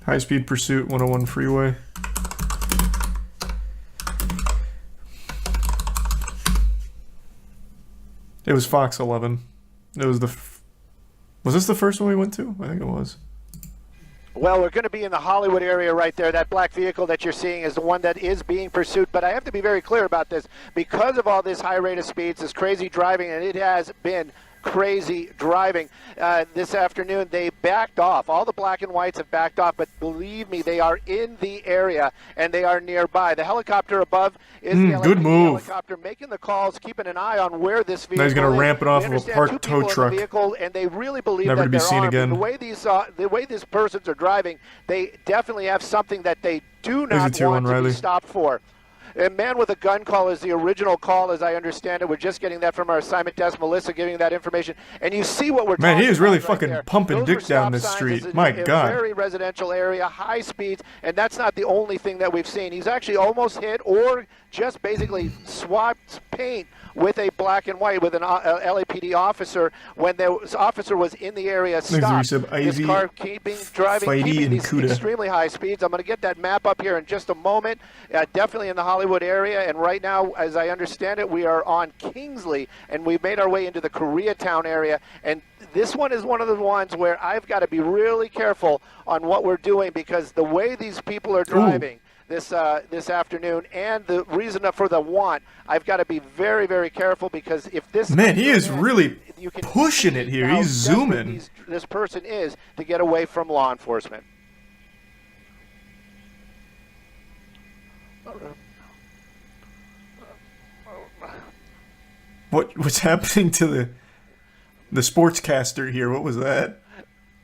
High-speed pursuit, 101 freeway. It was Fox 11. It was the... Was this the first one we went to? I think it was. Well, we're going to be in the Hollywood area right there. That black vehicle that you're seeing is the one that is being pursued. But I have to be very clear about this. Because of all this high rate of speeds, this crazy driving, and it has been crazy driving this afternoon, they backed off. All the black and whites have backed off, but believe me, they are in the area and they are nearby. The helicopter above is the good move. helicopter making the calls, keeping an eye on where this vehicle Now he's going to ramp it off of a parked tow truck. Vehicle, and they really believe Never that to be they're seen armed. again. The way these persons are driving, they definitely have something that they do not want to be stopped for. A man with a gun call is the original call, as I understand it. We're just getting that from our assignment desk, Melissa, giving that information. And you see what we're talking about. Man, he is really right fucking there. pumping Those dick down this stop street. signs. My It's God. a very residential area, high speeds, and that's not the only thing that we've seen. He's actually almost hit or just basically swapped paint with a black and white, with an LAPD officer when the officer was in the area stopped. This car keeping these extremely high speeds. I'm going to get that map up here in just a moment. Definitely in the Hollywood area, and right now, as I understand it, we are on Kingsley, and we've made our way into the Koreatown area, and this one is one of the ones where I've got to be really careful on what we're doing, because the way these people are driving this afternoon, and the reason for the want, I've got to be very, very careful, because if this... Man, he is really pushing it here. He's zooming. This person is to get away from law enforcement. What's happening to the sportscaster here? What was that?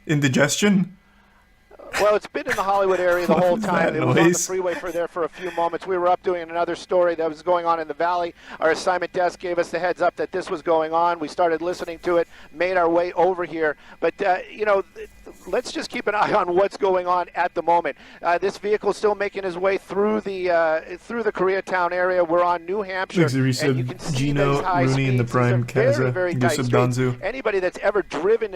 Indigestion? Well, it's been in the Hollywood area the whole time. It was on the freeway for a few moments. We were up doing another story that was going on in the valley. Our assignment desk gave us the heads up that this was going on. We started listening to it, made our way over here. But, let's just keep an eye on what's going on at the moment. This vehicle is still making his way through the Koreatown area. We're on New Hampshire, and you can see Gino, Rooney, and the Prime Kaza, very tight streets. Anybody that's ever driven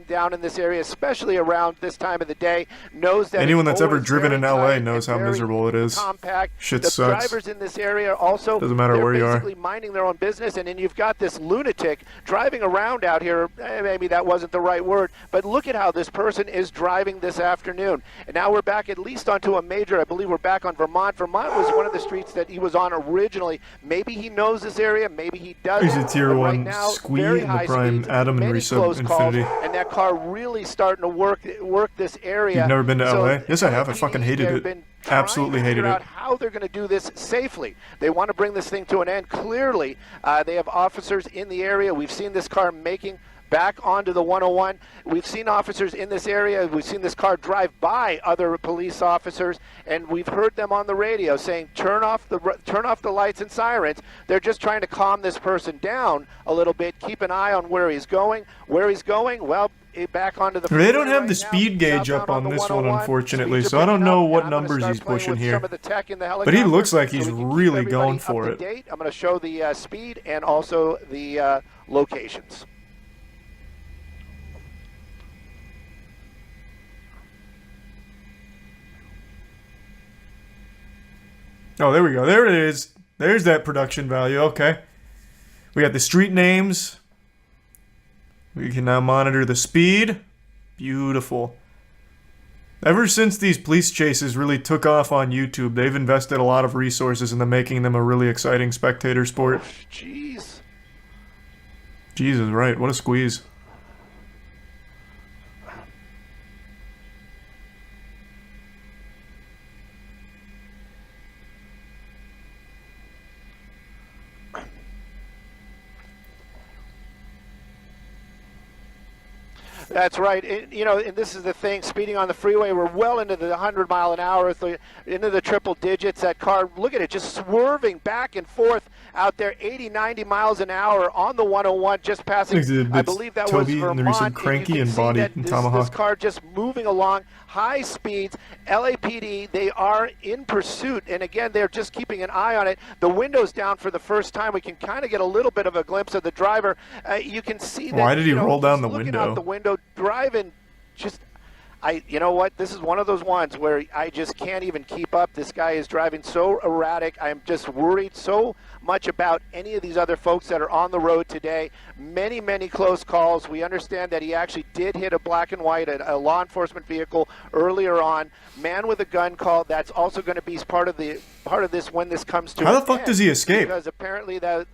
down in this area, especially around this time of the day, knows that anyone that's ever driven in LA knows how miserable it is. Compact. Shit the sucks. Drivers in this area also doesn't matter where you are. Basically minding their own business, and then you've got this lunatic driving around out here. Maybe that wasn't the right word, but look at how this person is driving this afternoon. And now we're back at least onto a major. I believe we're back on Vermont. Vermont was one of the streets that he was on originally. Maybe he knows this area. Maybe he doesn't. He's a tier one squee in the Prime Adam and Resub Infinity. And that car really starting to work this area. You've never been to LA? Yes, I have. I fucking hated it. Absolutely hated it. How they're going to do this safely. They want to bring this thing to an end. Clearly, they have officers in the area. We've seen this car making back onto the 101. We've seen officers in this area. We've seen this car drive by other police officers, and we've heard them on the radio saying, turn off the lights and sirens. They're just trying to calm this person down a little bit, keep an eye on where he's going. Where he's going, well, back onto the... They don't have the speed gauge up on this one, unfortunately, so I don't know what numbers he's pushing here. But he looks like he's really going for it. I'm going to show the speed and also the locations. Oh, there we go. There it is. There's that production value. Okay. We got the street names. We can now monitor the speed. Beautiful. Ever since these police chases really took off on YouTube, they've invested a lot of resources into making them a really exciting spectator sport. Jeez. Jesus, right. What a squeeze. That's right. And this is the thing, speeding on the freeway, we're well into the 100 mile an hour, into the triple digits. That car, look at it, just swerving back and forth out there, 80, 90 miles an hour on the 101, just passing, I believe that was Vermont. And Cranky and Body and Tomahawk. This car just moving along, high speeds. LAPD, they are in pursuit, and again, they're just keeping an eye on it. The window's down for the first time. We can kind of get a little bit of a glimpse of the driver. You can see that. Why did he roll down the looking window? out the window, driving just, You know what? This is one of those ones where I just can't even keep up. This guy is driving so erratic. I'm just worried so much about any of these other folks that are on the road today. Many, many close calls. We understand that he actually did hit a black and white, a law enforcement vehicle earlier on. Man with a gun call. That's also going to be part of this when this comes to. How the fuck does he escape? Because apparently they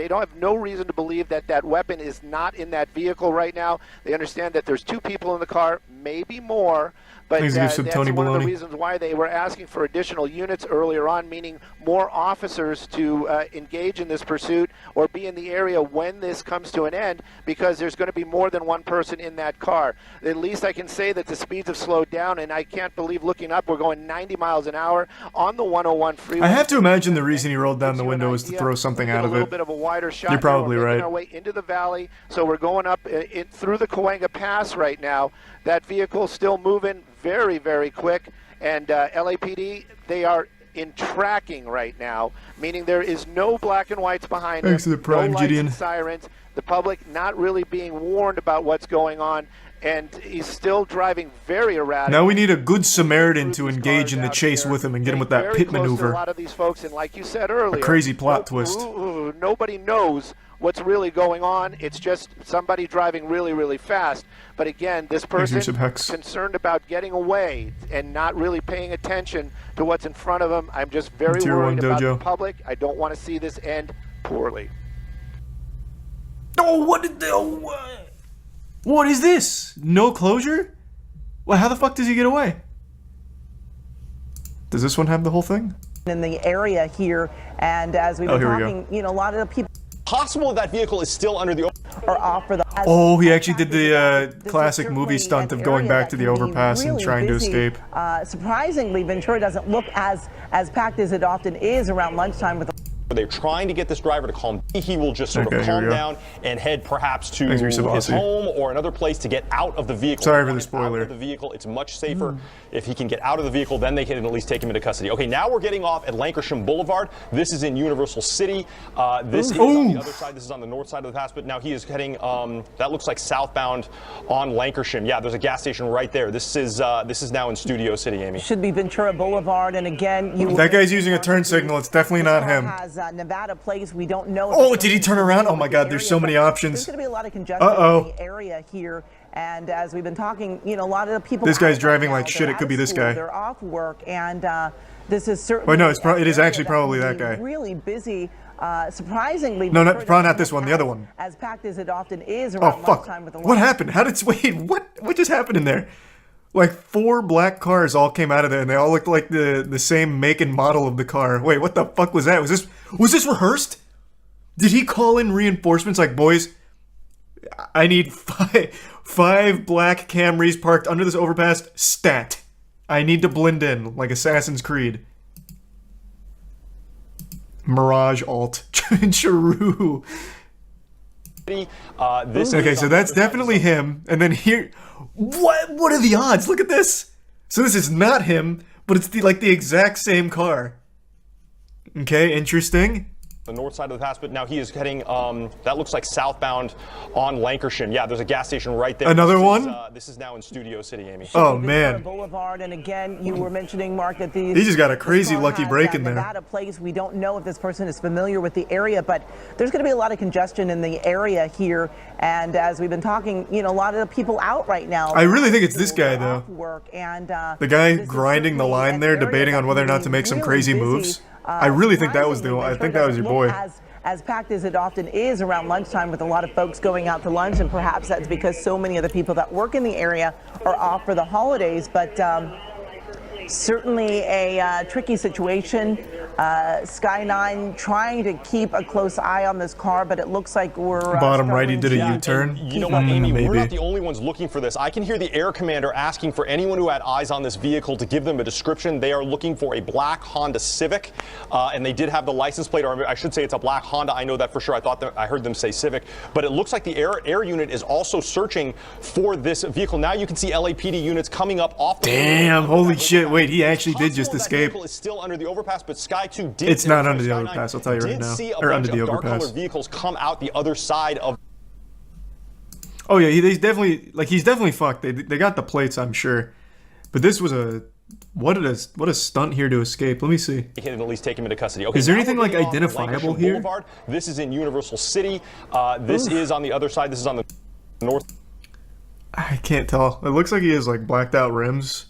don't have no reason to believe that that weapon is not in that vehicle right now. They understand that there's 2 people in the car, maybe more, but that's one of the reasons why they were asking for additional units earlier on, meaning more officers to engage in this pursuit or be in the area when this comes to an end, because there's going to be more than one person in that car. At least I can say that the speeds have slowed down, and I can't believe looking up, we're going 90 miles an hour on the 101 freeway. I have to imagine the reason he rolled down the window was to throw something out of it. A little bit of a wider shot. You're probably right. We're right. our way into the valley, so we're going up through the Cahuenga Pass right now. That vehicle still moving very, very quick, and LAPD, they are in tracking right now, meaning there is no black and whites behind Thanks him, to the Prime, no lights Gideon. and sirens, the public not really being warned about what's going on, and he's still driving very erratic. Now we need a good Samaritan to engage in the chase with him and get him with that pit maneuver. A lot of these folks, and like you said earlier, a crazy plot twist. Nobody knows what's really going on. It's just somebody driving really, really fast. But again, this person is concerned about getting away and not really paying attention to what's in front of him. I'm just very worried about the public. I don't want to see this end poorly. Oh, what is this? No closure? Well, how the fuck does he get away? Does this one have the whole thing? In the area here, and as we've been talking, you know, a lot of the people. Possible that vehicle is still under the or off for the. Oh, he actually did the classic movie stunt of going back to the overpass and trying to escape. Surprisingly, Ventura doesn't look as packed as it often is around lunchtime with. They're trying to get this driver to calm. He will just sort of calm down and head perhaps to his home or another place to get out of the vehicle. Sorry for the spoiler. Out of the vehicle, it's much safer if he can get out of the vehicle. Then they can at least take him into custody. Okay, now we're getting off at Lancashire Boulevard. This is in Universal City. This is on the other side. This is on the north side of the pass. But now he is heading. That looks like southbound on Lancashire. Yeah, there's a gas station right there. This is now in Studio City, Amy. Should be Ventura Boulevard, and again, that guy's using a turn signal. It's definitely not him. Nevada place. We don't know. Oh, did he turn around? Oh my God, there's so many options. There's going to be a lot of congestion in the area here, and as we've been talking, you know, a lot of the people. This guy's driving like shit. It could be this guy. They're off work, and this is certainly. Wait, no, it is actually probably that guy. Really busy. Surprisingly. No, probably not this one. The other one. As packed as it often is around lunchtime with the. What happened? Wait, what just happened in there? Like 4 black cars all came out of there, and they all looked like the same make and model of the car. Wait, what the fuck was that? Was this rehearsed? Did he call in reinforcements like, boys, I need five black Camrys parked under this overpass, stat. I need to blend in, like Assassin's Creed. Mirage alt. Charu. Okay, so that's definitely him. And then here, what are the odds? Look at this. So this is not him, but it's the exact same car. Okay, interesting. The north side of the pass, but now he is heading, that looks like southbound on Lancashire. Yeah, there's a gas station right there. Another one? This is now in Studio City, Amy. Oh, man. Boulevard, and again, you were mentioning, Mark, that he just got a crazy lucky break in there. Nevada place. We don't know if this person is familiar with the area, but there's going to be a lot of congestion in the area here, and as we've been talking, you know, a lot of the people out right now. I really think it's this guy, though. Work, and, the guy grinding the line there, debating on whether or not to make some crazy moves. I really think that was I think that was your boy. As packed as it often is around lunchtime with a lot of folks going out to lunch, and perhaps that's because so many of the people that work in the area are off for the holidays, but certainly a tricky situation. Sky 9 trying to keep a close eye on this car, but it looks like we're bottom right. He did a U-turn. You know what, Amy? We're not the only ones looking for this. I can hear the air commander asking for anyone who had eyes on this vehicle to give them a description. They are looking for a black Honda Civic, and they did have the license plate, or I should say it's a black Honda. I know that for sure. I heard them say Civic, but it looks like the air unit is also searching for this vehicle. Now you can see LAPD units coming up off. Damn! Holy shit! Wait, he actually did just escape. Is still under the overpass, but Sky 2 did. It's not under the overpass. I'll tell you right now. Or under the overpass. Vehicles come out the other side of. Oh yeah, he's definitely fucked. They got the plates, I'm sure. But this was a what a stunt here to escape. Let me see. They can at least take him into custody. Okay, is there now anything we're like getting off identifiable Lancashire here? Boulevard. This is in Universal City. This is on the other side. This is on the north. I can't tell. It looks like he has like blacked out rims,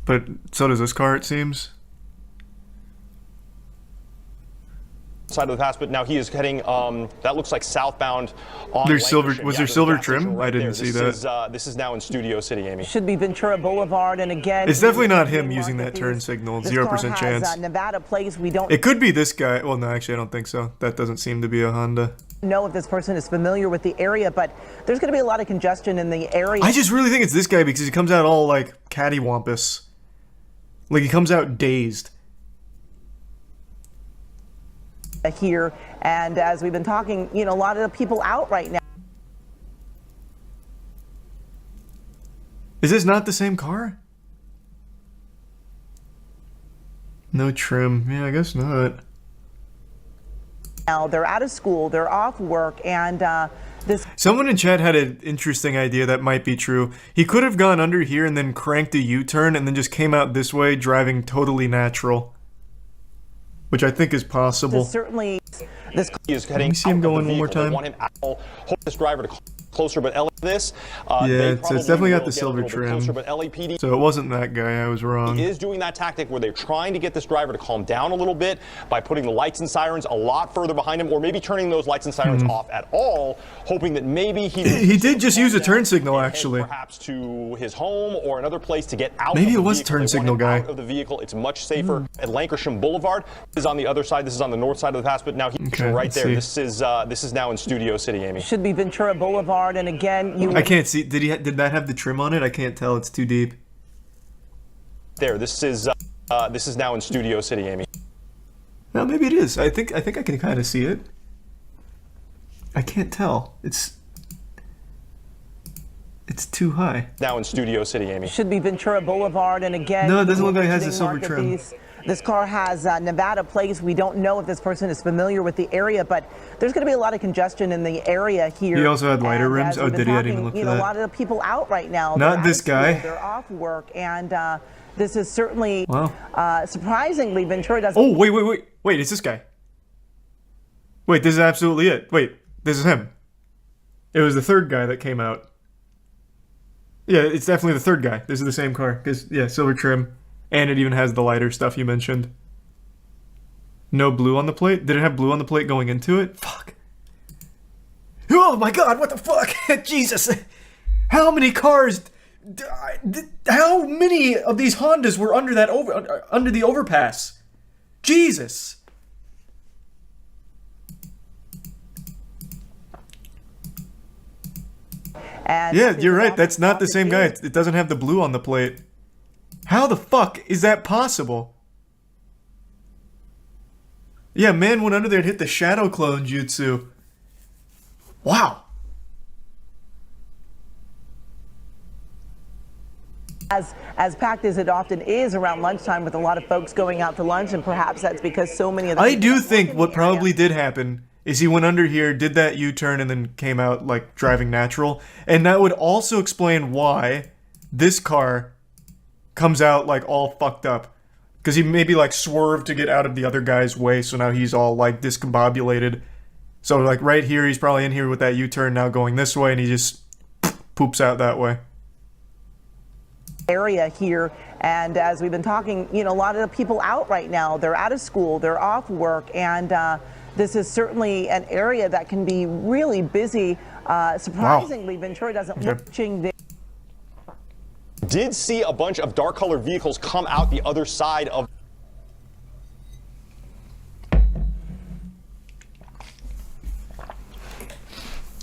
but so does this car, it seems. Side of the pass, but now he is heading. That looks like southbound. On There's silver. Lancashire. Was Yeah, there there's a silver gas station trim? right I didn't there. see that. This is now in Studio City, Amy. Should be Ventura Boulevard, and again, It's definitely not him using that turn signal. 0% chance. Nevada plates. We don't It could be this guy. Well, no, actually, I don't think so. That doesn't seem to be a Honda. know if this person is familiar with the area, but there's going to be a lot of congestion in the area. I just really think it's this guy because he comes out all like cattywampus. Like he comes out dazed. Here, and as we've been talking, a lot of the people out right now. Is this not the same car? No trim. Yeah, I guess not. Now they're out of school, they're off work, and this. Someone in chat had an interesting idea that might be true. He could have gone under here and then cranked a U-turn and then just came out this way driving totally natural. Which I think is possible. Certainly, this. He is heading. Let me see him out go of the in one more vehicle. They time. want him out. Hope this driver to closer, but this. Yeah, they it's probably definitely got will the get a little silver bit trim. Closer, but LAPD So it wasn't that guy, I was wrong. is doing that tactic where they're trying to get this driver to calm down a little bit by putting the lights and sirens a lot further behind him, or maybe turning those lights and sirens off at all, hoping that maybe He did just use a turn signal, and head actually. perhaps to his home or another place to get out. Maybe of the it was vehicle. turn They want signal him guy. Out of the vehicle, it's much safer at Lancashire Boulevard. This is on the other side. This is on the north side of the pass, but now he's Okay, right let's there. see. This is now in Studio City, Amy. Should be Ventura Boulevard, and again, I can't see. Did that have the trim on it? I can't tell. It's too deep. There. This is now in Studio City, Amy. No, maybe it is. I think I can kind of see it. I can't tell. It's too high. Now in Studio City, Amy. Should be Ventura Boulevard, and again. No, it doesn't look like it has a visiting silver market trim. This car has Nevada plates. We don't know if this person is familiar with the area, but there's going to be a lot of congestion in the area here. He also had lighter And rims? as Oh, we've been did he? I didn't talking, look for A that. lot of the people out right now. Not They're out this of school, guy. They're off work, and this is certainly, Wow. surprisingly, Ventura doesn't. Oh, wait! It's this guy. Wait, this is absolutely it. Wait, this is him. It was the third guy that came out. Yeah, it's definitely the third guy. This is the same car. Cause yeah, silver trim, and it even has the lighter stuff you mentioned. No blue on the plate? Did it have blue on the plate going into it? Fuck. Oh my god, what the fuck? Jesus. How many cars... How many of these Hondas were under that under the overpass? Jesus. And Yeah, you're right. That's not the same guy. It doesn't have the blue on the plate. How the fuck is that possible? Yeah, man went under there and hit the shadow clone jutsu. Wow. As packed as it often is around lunchtime, with a lot of folks going out to lunch, and perhaps that's because so many of the I people do that work think in what the probably area- did happen is he went under here, did that U-turn, and then came out like driving natural. And that would also explain why this car comes out like all fucked up. Because he maybe like swerved to get out of the other guy's way, so now he's all like discombobulated. So like right here, he's probably in here with that U-turn now going this way, and he just poops out that way. area here, and as we've been talking, a lot of the people out right now, they're out of school, they're off work, and this is certainly an area that can be really busy. Surprisingly, Ventura doesn't watching the Did see a bunch of dark colored vehicles come out the other side of.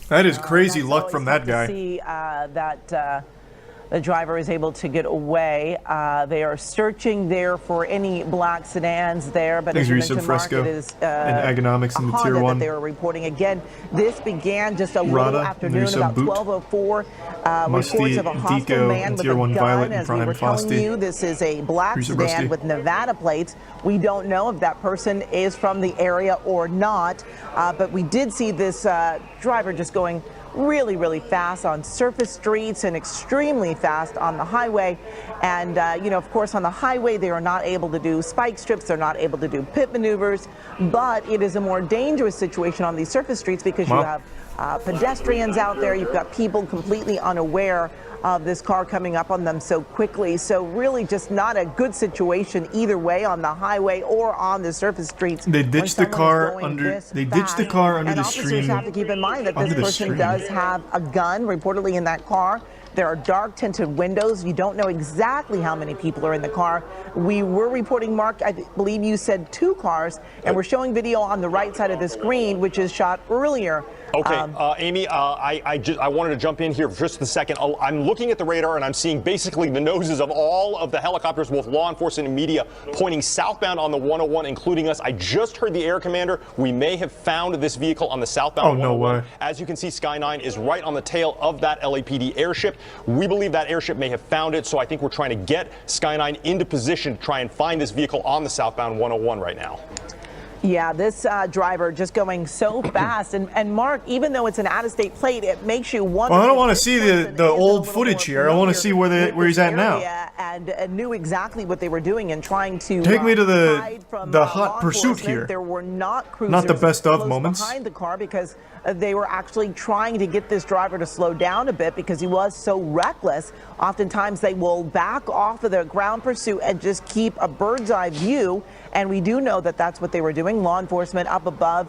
That is crazy That's luck always from that tough to guy. see that the driver is able to get away. They are searching there for any black sedans there, but Thanks, as you Risa mentioned, Mark, Fresco, it is and Agonomics in the a Tier Honda 1. that they were reporting. Again, this began just a Rada, little afternoon, Risa about Boot, 12:04. Musty Reports of a hostile Deco, man and with Tier a 1 gun. Violet, and As we Prime were telling Frosty. you, this is a black Risa sedan Rusty. with Nevada plates. We don't know if that person is from the area or not, but we did see this driver just going really, really fast on surface streets and extremely fast on the highway. And, you know, of course, on the highway, they are not able to do spike strips. They're not able to do pit maneuvers. But it is a more dangerous situation on these surface streets because you have pedestrians out there. You've got people completely unaware of this car coming up on them so quickly. So really just not a good situation either way on the highway or on the surface streets. They ditched the car under the stream. Officers have to keep in mind that this person does have a gun reportedly in that car. There are dark tinted windows. You don't know exactly how many people are in the car. We were reporting, Mark, I believe you said 2 cars, and we're showing video on the right side of the screen, which is shot earlier. Okay, Amy, I wanted to jump in here for just a second. I'm looking at the radar and I'm seeing basically the noses of all of the helicopters, both law enforcement and media, pointing southbound on the 101, including us. I just heard the air commander. We may have found this vehicle on the southbound 101. No way. As you can see, Sky 9 is right on the tail of that LAPD airship. We believe that airship may have found it, so I think we're trying to get Sky 9 into position to try and find this vehicle on the southbound 101 right now. Yeah, this driver just going so fast. And Mark, even though it's an out-of-state plate, it makes you wonder. Well, I don't want to see the old footage here. I want to see where he's at now. And knew exactly what they were doing and trying to take me to hide from the hot pursuit here. There were not cruisers not the best of moments behind the car because they were actually trying to get this driver to slow down a bit because he was so reckless. Oftentimes they will back off of the ground pursuit and just keep a bird's eye view. And we do know that that's what they were doing. Law enforcement up above,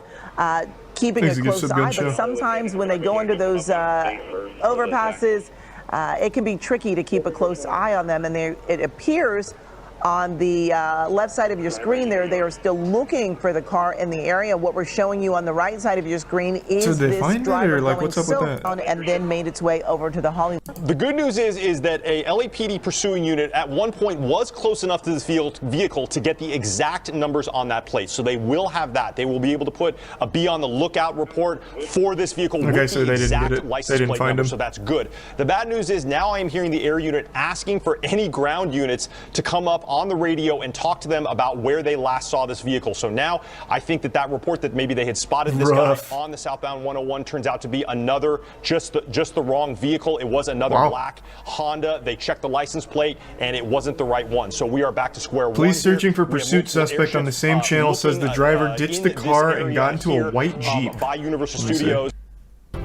keeping a close eye. But sometimes when they go under those overpasses, it can be tricky to keep a close eye on them. And it appears on the left side of your screen there, they are still looking for the car in the area. What we're showing you on the right side of your screen is this driver going what's up with that? And then made its way over to the Hollywood. The good news is that a LAPD pursuing unit at one point was close enough to this vehicle to get the exact numbers on that plate. So they will have that. They will be able to put a be on the lookout report for this vehicle with so the they exact didn't get it. license plate number. So that's good. The bad news is now I am hearing the air unit asking for any ground units to come up on the radio and talk to them about where they last saw this vehicle. So now I think that report that maybe they had spotted this guy on the southbound 101 turns out to be another, just the wrong vehicle. It was another black Honda. They checked the license plate and it wasn't the right one. So we are back to square one. Police searching for pursuit suspect on the same channel says the driver ditched the car and got into a white Jeep. By Universal Studios.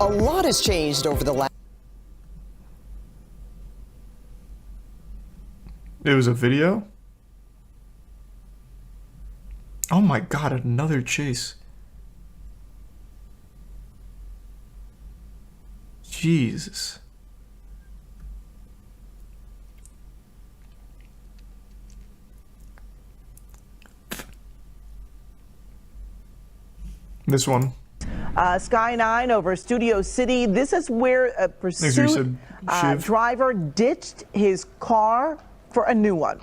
A lot has changed over the last. It was a video? Oh my god, another chase. Jesus. This one. Sky 9 over Studio City. This is where a pursuit driver ditched his car for a new one.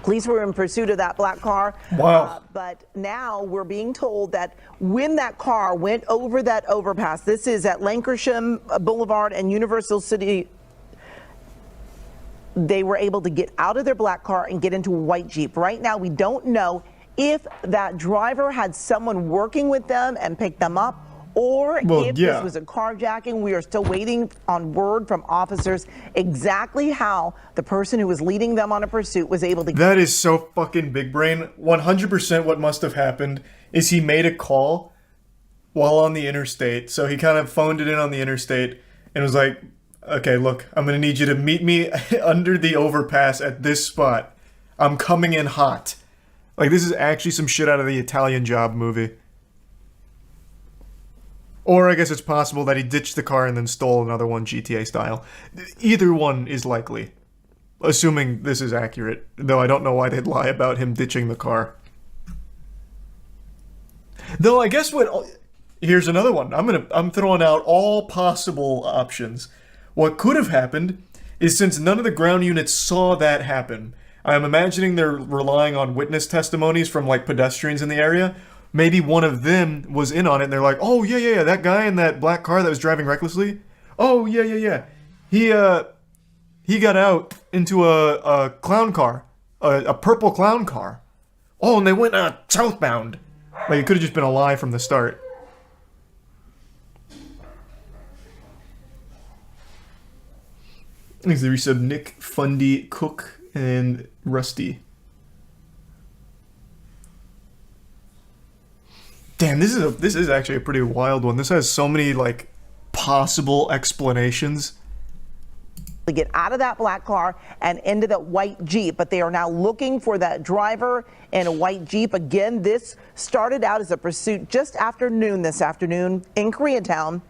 Police were in pursuit of that black car. Wow. But now we're being told that when that car went over that overpass, this is at Lancashire Boulevard and Universal City, they were able to get out of their black car and get into a white Jeep. Right now, we don't know if that driver had someone working with them and picked them up, or if this was a carjacking. We are still waiting on word from officers exactly how the person who was leading them on a pursuit was able to. That is so fucking big brain. 100% what must have happened is he made a call while on the interstate. So he kind of phoned it in on the interstate and was like, okay, look, I'm going to need you to meet me under the overpass at this spot. I'm coming in hot. Like, this is actually some shit out of the Italian Job movie. Or I guess it's possible that he ditched the car and then stole another one GTA style. Either one is likely. Assuming this is accurate. Though I don't know why they'd lie about him ditching the car. Though I guess what... Here's another one. I'm throwing out all possible options. What could have happened is since none of the ground units saw that happen, I'm imagining they're relying on witness testimonies from like pedestrians in the area. Maybe one of them was in on it and they're like, oh, yeah, that guy in that black car that was driving recklessly? Oh, yeah. He got out into a clown car, a purple clown car. Oh, and they went southbound. Like, it could have just been a lie from the start. Thanks to the resub Nick, Fundy, Cook, and Rusty. Damn, this is actually a pretty wild one. This has so many like possible explanations. To get out of that black car and into that white Jeep, but they are now looking for that driver in a white Jeep. Again, this started out as a pursuit just after noon this afternoon in Koreatown.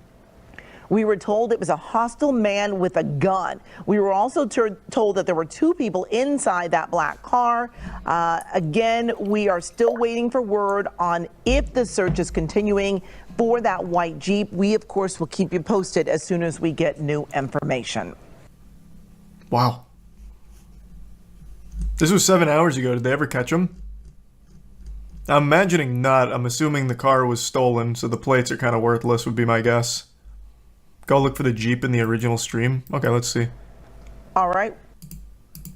We were told it was a hostile man with a gun. We were also told that there were two people inside that black car. Again, we are still waiting for word on if the search is continuing for that white Jeep. We, of course, will keep you posted as soon as we get new information. Wow. This was 7 hours ago. Did they ever catch him? I'm imagining not. I'm assuming the car was stolen, so the plates are kind of worthless would be my guess. Go look for the Jeep in the original stream. Okay, let's see. All right.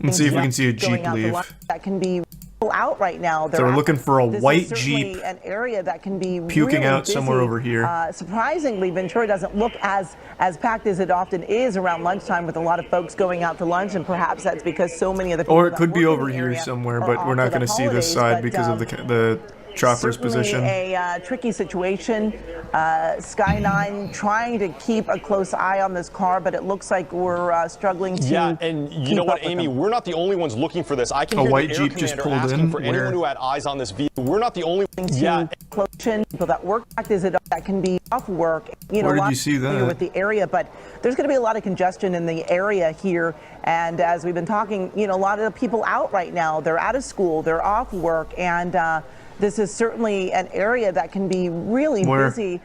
Let's see if we can see a Jeep leave. That can be out right now. So we're looking for a white Jeep an area that can be puking really out busy. somewhere over here. Surprisingly, Ventura doesn't look as packed as it often is around lunchtime, with a lot of folks going out to lunch, and perhaps that's because so many of the people Or it that could be work in over the here area somewhere, are but off we're not for the going to see this holidays. side because of the chopper's position. A tricky situation. Sky9 trying to keep a close eye on this car, but it looks like we're struggling to. Yeah, and you know what, Amy? We're not the only ones looking for this. I can hear white the air Jeep just commander pulled asking in. for anyone who had eyes on this vehicle. We're not the only ones. Yeah, people that work that can be off work. You know, Where a did lot you see that? with the area, but there's going to be a lot of congestion in the area here. And as we've been talking, you know, a lot of the people out right now. They're out of school, they're off work, and this is certainly an area that can be really busy.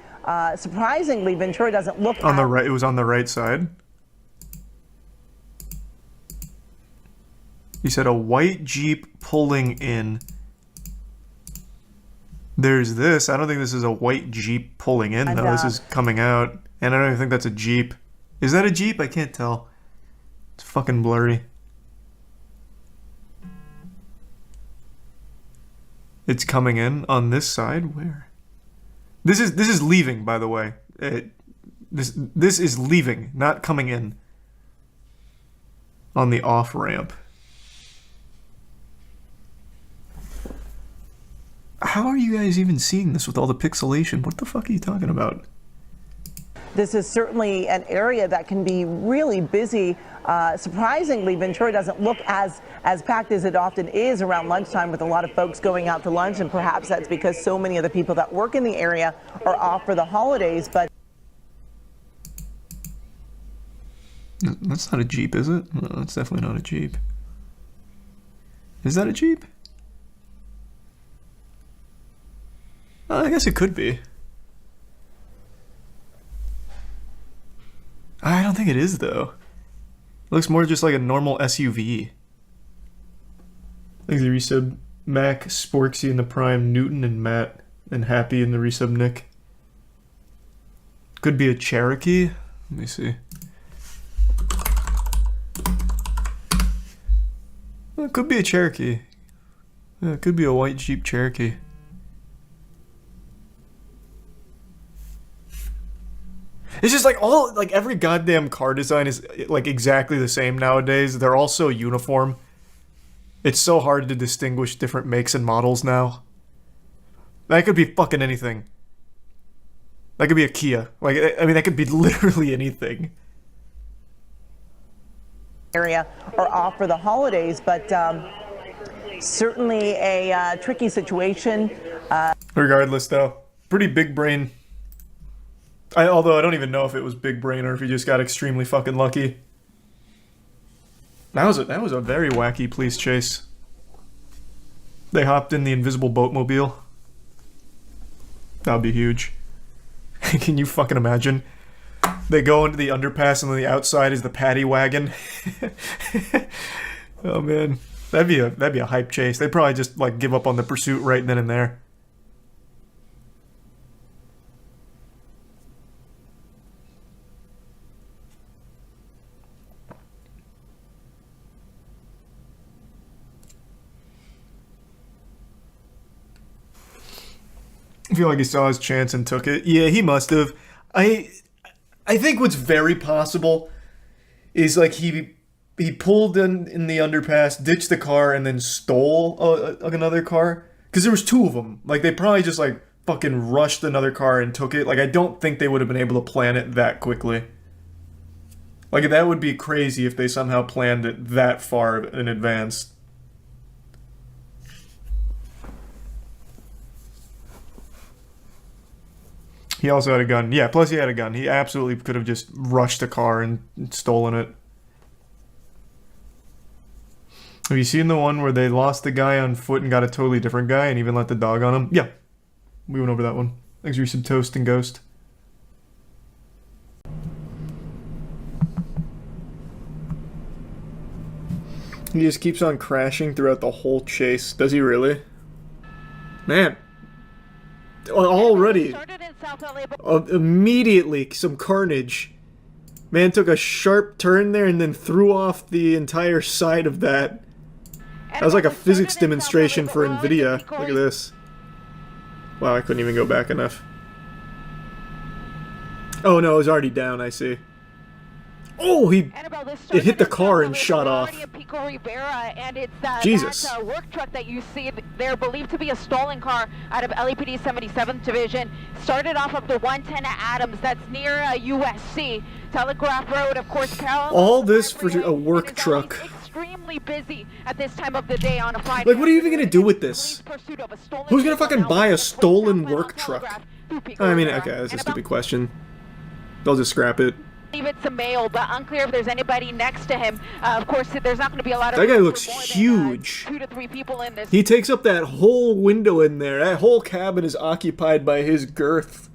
Surprisingly, Ventura doesn't look on the right. It was on the right side. You said a white Jeep pulling in. There's this. I don't think this is a white Jeep pulling in, though. This is coming out. And I don't even think that's a Jeep. Is that a Jeep? I can't tell. It's fucking blurry. It's coming in on this side. Where? This is leaving, by the way. This is leaving, not coming in. On the off ramp. How are you guys even seeing this with all the pixelation? What the fuck are you talking about? This is certainly an area that can be really busy. Surprisingly, Ventura doesn't look as packed as it often is around lunchtime, with a lot of folks going out to lunch, and perhaps that's because so many of the people that work in the area are off for the holidays. But that's not a Jeep, is it? No, that's definitely not a Jeep. Is that a Jeep? I guess it could be. I don't think it is, though. It looks more just like a normal SUV. Thanks to the resub Mac, Sporksy in the Prime, Newton and Matt, and Happy in the resub Nick. Could be a Cherokee. Let me see. Well, it could be a Cherokee. Yeah, it could be a white Jeep Cherokee. It's just like every goddamn car design is like exactly the same nowadays. They're all so uniform. It's so hard to distinguish different makes and models now. That could be fucking anything. That could be a Kia. Like, I mean, that could be literally anything. Area are off for the holidays, but certainly a tricky situation. Regardless, though, pretty big brain. Although I don't even know if it was big brain or if he just got extremely fucking lucky. That was a very wacky police chase. They hopped in the invisible boatmobile. That would be huge. Can you fucking imagine? They go into the underpass and on the outside is the paddy wagon. Oh man, that'd be a hype chase. They'd probably just like give up on the pursuit right then and there. I feel like he saw his chance and took it. Yeah, he must have. I think what's very possible is like he he pulled in the underpass, ditched the car, and then stole another car? Because there was two of them. Like, they probably just, like, fucking rushed another car and took it. Like, I don't think they would have been able to plan it that quickly. Like, that would be crazy if they somehow planned it that far in advance. He also had a gun. Yeah, plus he had a gun. He absolutely could have just rushed a car and stolen it. Have you seen the one where they lost the guy on foot and got a totally different guy and even let the dog on him? Yeah. We went over that one. Thanks for some toast and ghost. He just keeps on crashing throughout the whole chase. Does he really? Man. Already. Immediately, some carnage. Man took a sharp turn there and then threw off the entire side of that. That was like a physics demonstration for NVIDIA. Look at this. Wow, I couldn't even go back enough. Oh no, it was already down, I see. Oh, it hit the car and shot off. Jesus. That work truck that you see, they're believed to be a stolen car out of LAPD 77th Division. Started off of the 110 at Adams, that's near USC. Telegraph Road, of course, parallel. All this for a work truck. Extremely busy at this time of the day on a Friday. Like, what are you even gonna do with this? Who's gonna fucking buy a stolen work truck? I mean, okay, that's a stupid question. They'll just scrap it. It's a male, but unclear if there's anybody next to him. Of course, there's not going to be a lot of. That guy looks huge. 2 to 3 people in this. He takes up that whole window in there. That whole cabin is occupied by his girth.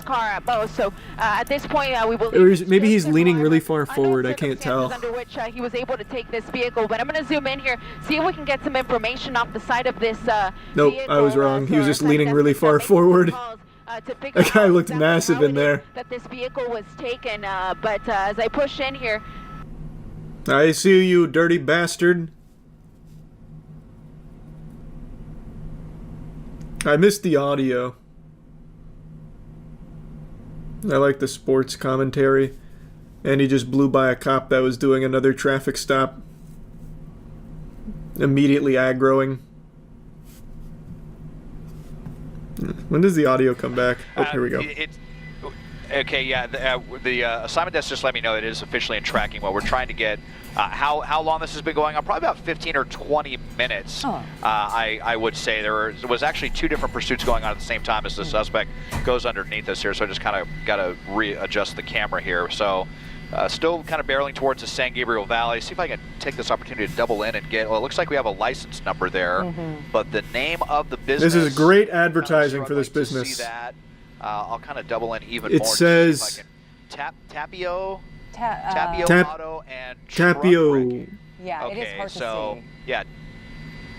Car at most. So at this point, we will. Maybe he's leaning really far forward. I can't tell. Under which he was able to take this vehicle, but I'm going to zoom in here, see if we can get some information off the side of this. Nope, vehicle. I was wrong. He was just leaning really far forward. That guy looked massive in there. That this vehicle was taken, but as I push in here, I see you, dirty bastard. I missed the audio. I like the sports commentary. And he just blew by a cop that was doing another traffic stop. Immediately aggroing. When does the audio come back? Oh, here we go. Okay, yeah. The assignment desk just let me know it is officially in tracking mode. We're trying to get how long this has been going on. Probably about 15 or 20 minutes. Oh. I would say there was actually 2 different pursuits going on at the same time as the suspect goes underneath us here. So I just kind of got to readjust the camera here. So. Still kind of barreling towards the San Gabriel Valley. See if I can take this opportunity to double in and get. Well, it looks like we have a license number there, but the name of the business. This is great advertising for this business. See that? I'll kind of double in even more. It says Tapio Auto and Tapio. Yeah, okay, it is hard to see.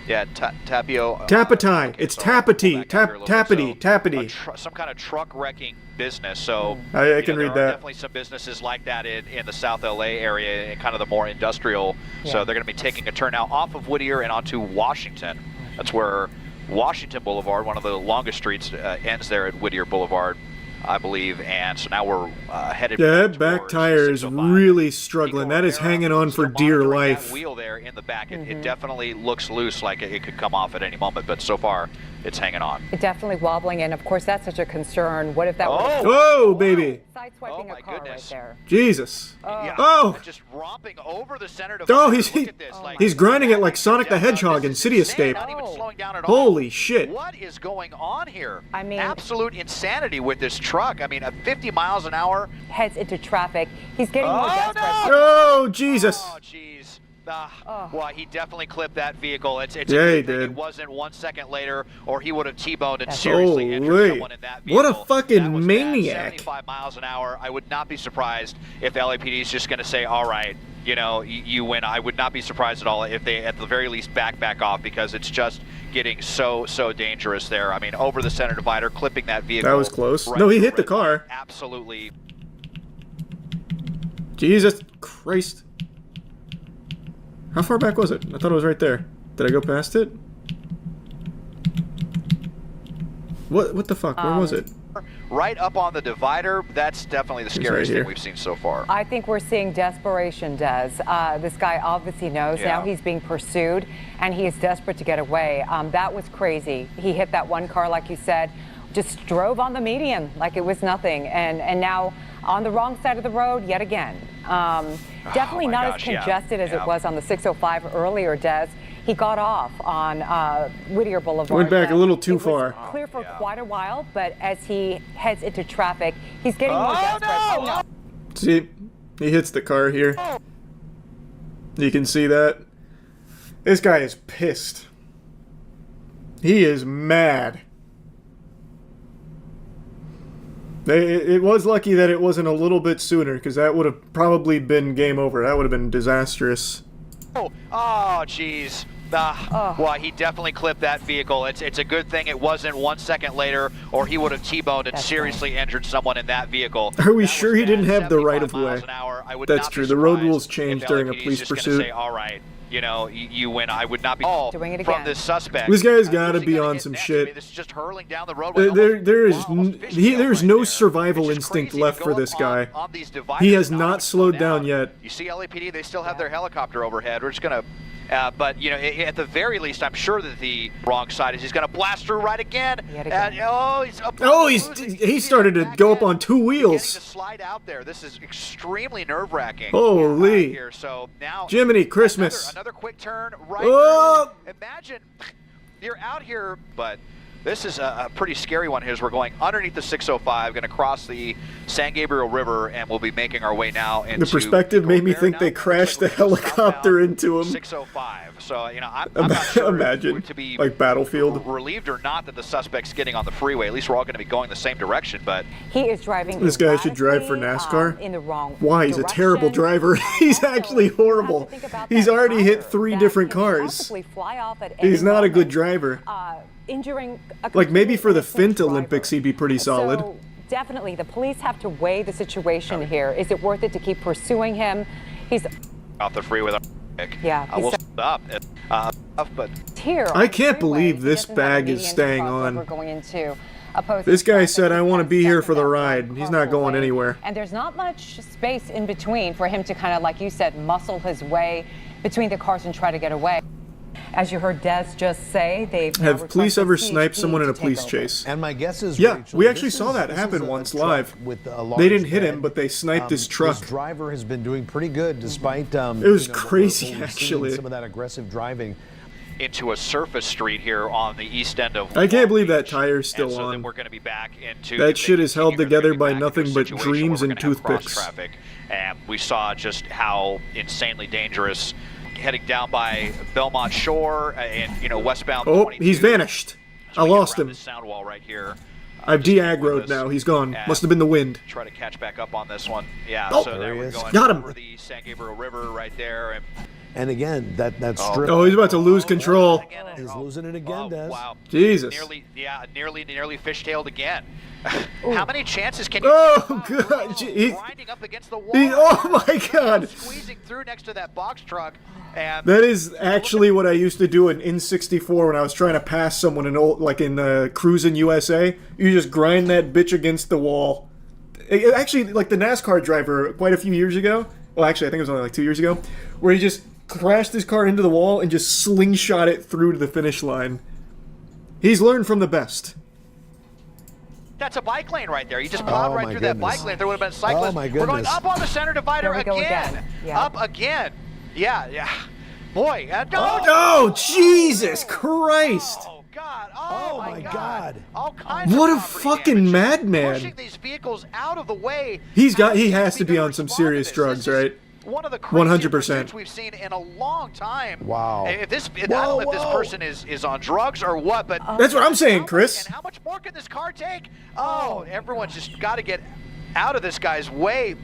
Yeah, Tapio. Tapatai. It's Tapati. Tapati. Some kind of truck wrecking business. So I can read there are that. definitely some businesses like that in the South LA area, and kind of the more industrial. Yeah. So they're going to be taking a turn now off of Whittier and onto Washington. That's where Washington Boulevard, one of the longest streets, ends there at Whittier Boulevard, I believe. And so now we're headed. Yeah, that back tire is really struggling. That is hanging on for dear life. That wheel there in the back, it definitely looks loose, like it could come off at any moment. But so far, it's hanging on. It's definitely wobbling, and of course, that's such a concern. What if that was? Whoa, baby! Sideswiping a car right there. Jesus! Yeah, oh! Just romping over the center. Oh, he's grinding it like Sonic the Hedgehog in City Escape. Not even slowing down at Holy shit! What is going on here? I mean, absolute insanity with this truck. I mean, at 50 miles an hour. Heads into traffic. He's getting more desperate. No! Oh, Jesus! Oh, jeez. Well, he definitely clipped that vehicle. It's yeah, he did. It wasn't 1 second later, or he would have T-boned and seriously injured someone in that vehicle. What a fucking maniac! 75 miles an hour. I would not be surprised if LAPD is just going to say, "All right, you win." I would not be surprised at all if they, at the very least, back off, because it's just getting so dangerous there. I mean, over the center divider, clipping that vehicle. That was close. No, he hit the car. Absolutely. Jesus Christ. How far back was it? I thought it was right there. Did I go past it? What the fuck? Where was it? right up on the divider. That's definitely the scariest thing we've seen so far. I think we're seeing desperation, Des. This guy obviously knows now he's being pursued, and he is desperate to get away. That was crazy. He hit that one car, like you said, just drove on the median like it was nothing, and now on the wrong side of the road yet again. Definitely not as congested as it was on the 605 earlier, Des. He got off on Whittier Boulevard. Went back a little too far. Clear for quite a while, but as he heads into traffic, he's getting more desperate. Oh, no. See, he hits the car here. You can see that. This guy is pissed. He is mad. It was lucky that it wasn't a little bit sooner, because that would have probably been game over. That would have been disastrous. Oh, jeez. Well, he definitely clipped that vehicle. It's a good thing it wasn't 1 second later, or he would have T-boned and seriously injured someone in that vehicle. Are we sure he didn't have the right of way? That's true. The road rules changed during a police pursuit. Say, all right, you know, you win. I would not be doing it from this suspect. This guy's got to be on some shit. I mean, this is just hurling down the roadway. There's no survival instinct left for this guy. He has not slowed down yet. You see LAPD, they still have their helicopter overhead. We're just going to... but, you know, at the very least, I'm sure that the wrong side is he's going to blast through right again. He started to go up on two wheels. Getting to slide out there. This is extremely nerve-wracking. Holy. Here. So now, Jiminy Christmas. Another quick turn right there. Imagine you're out here, but this is a pretty scary one here as we're going underneath the 605, going to cross the San Gabriel River, and we'll be making our way now into... The perspective made me think they crashed the helicopter into him. 605. So, you know, I'm not sure Imagine, to be like Battlefield. Relieved or not that the suspect's getting on the freeway. At least we're all going to be going the same direction, but... He is driving... This guy should drive for NASCAR? In the wrong Why? He's a terrible driver. He's actually horrible. He's already hit 3 different cars. He's not a good driver. Like maybe for the Fint Olympics he'd be pretty solid. So definitely the police have to weigh the situation here. Is it worth it to keep pursuing him? He's off the freeway. We'll stop. But here I can't believe this bag is staying on. This guy said, I want to be here for the ride. He's not going anywhere. And there's not much space in between for him to kind of, like you said, muscle his way between the cars and try to get away. As you heard Des just say, have police ever sniped someone in a police chase? And my guess is, yeah, Rachel, we actually saw that happen once live. They didn't hit him, but they sniped his truck. This driver has been doing pretty good despite it was crazy, actually. Some of that aggressive driving. Into a surface street here on the east end of... I can't believe that tire's still on. then we're going to be back into... That shit is held together by nothing but dreams and toothpicks. And we saw just how insanely dangerous... heading down by Belmont Shore and, you know, westbound. Oh, he's vanished. I lost him. This sound wall right here. I've de-aggroed now. He's gone. Must have been the wind. Try to catch back up on this one. Yeah, oh, so there we're going got him. over the San Gabriel River right there. And again, that strip. Oh, he's about to lose control. He's losing it again, Des. Wow. Jesus. Nearly fishtailed again. How many chances can you get? God. He's grinding up against the wall. Oh my God. Squeezing through next to that box truck. And that is actually what I used to do in N64 when I was trying to pass someone in Cruisin' USA. You just grind that bitch against the wall. Actually, like the NASCAR driver quite a few years ago. Well, actually, I think it was only like 2 years ago, where he just crashed his car into the wall and just slingshot it through to the finish line. He's learned from the best. That's a bike lane right there. You just plowed right through that bike lane. There would have been cyclists. Oh my goodness. We're going up on the center divider again. Up again. Yeah. Boy. Oh, Jesus Christ. Oh, God. Oh, my God. All kinds what of a fucking madman. Pushing these vehicles out of the way. He has to be on some serious drugs, right? One of the craziest pursuits we've seen in a long time. Wow. I don't know if this person is on drugs or what, but that's what I'm saying, Chris. And how much more can this car take? Oh, everyone's just got to get out of this guy's way.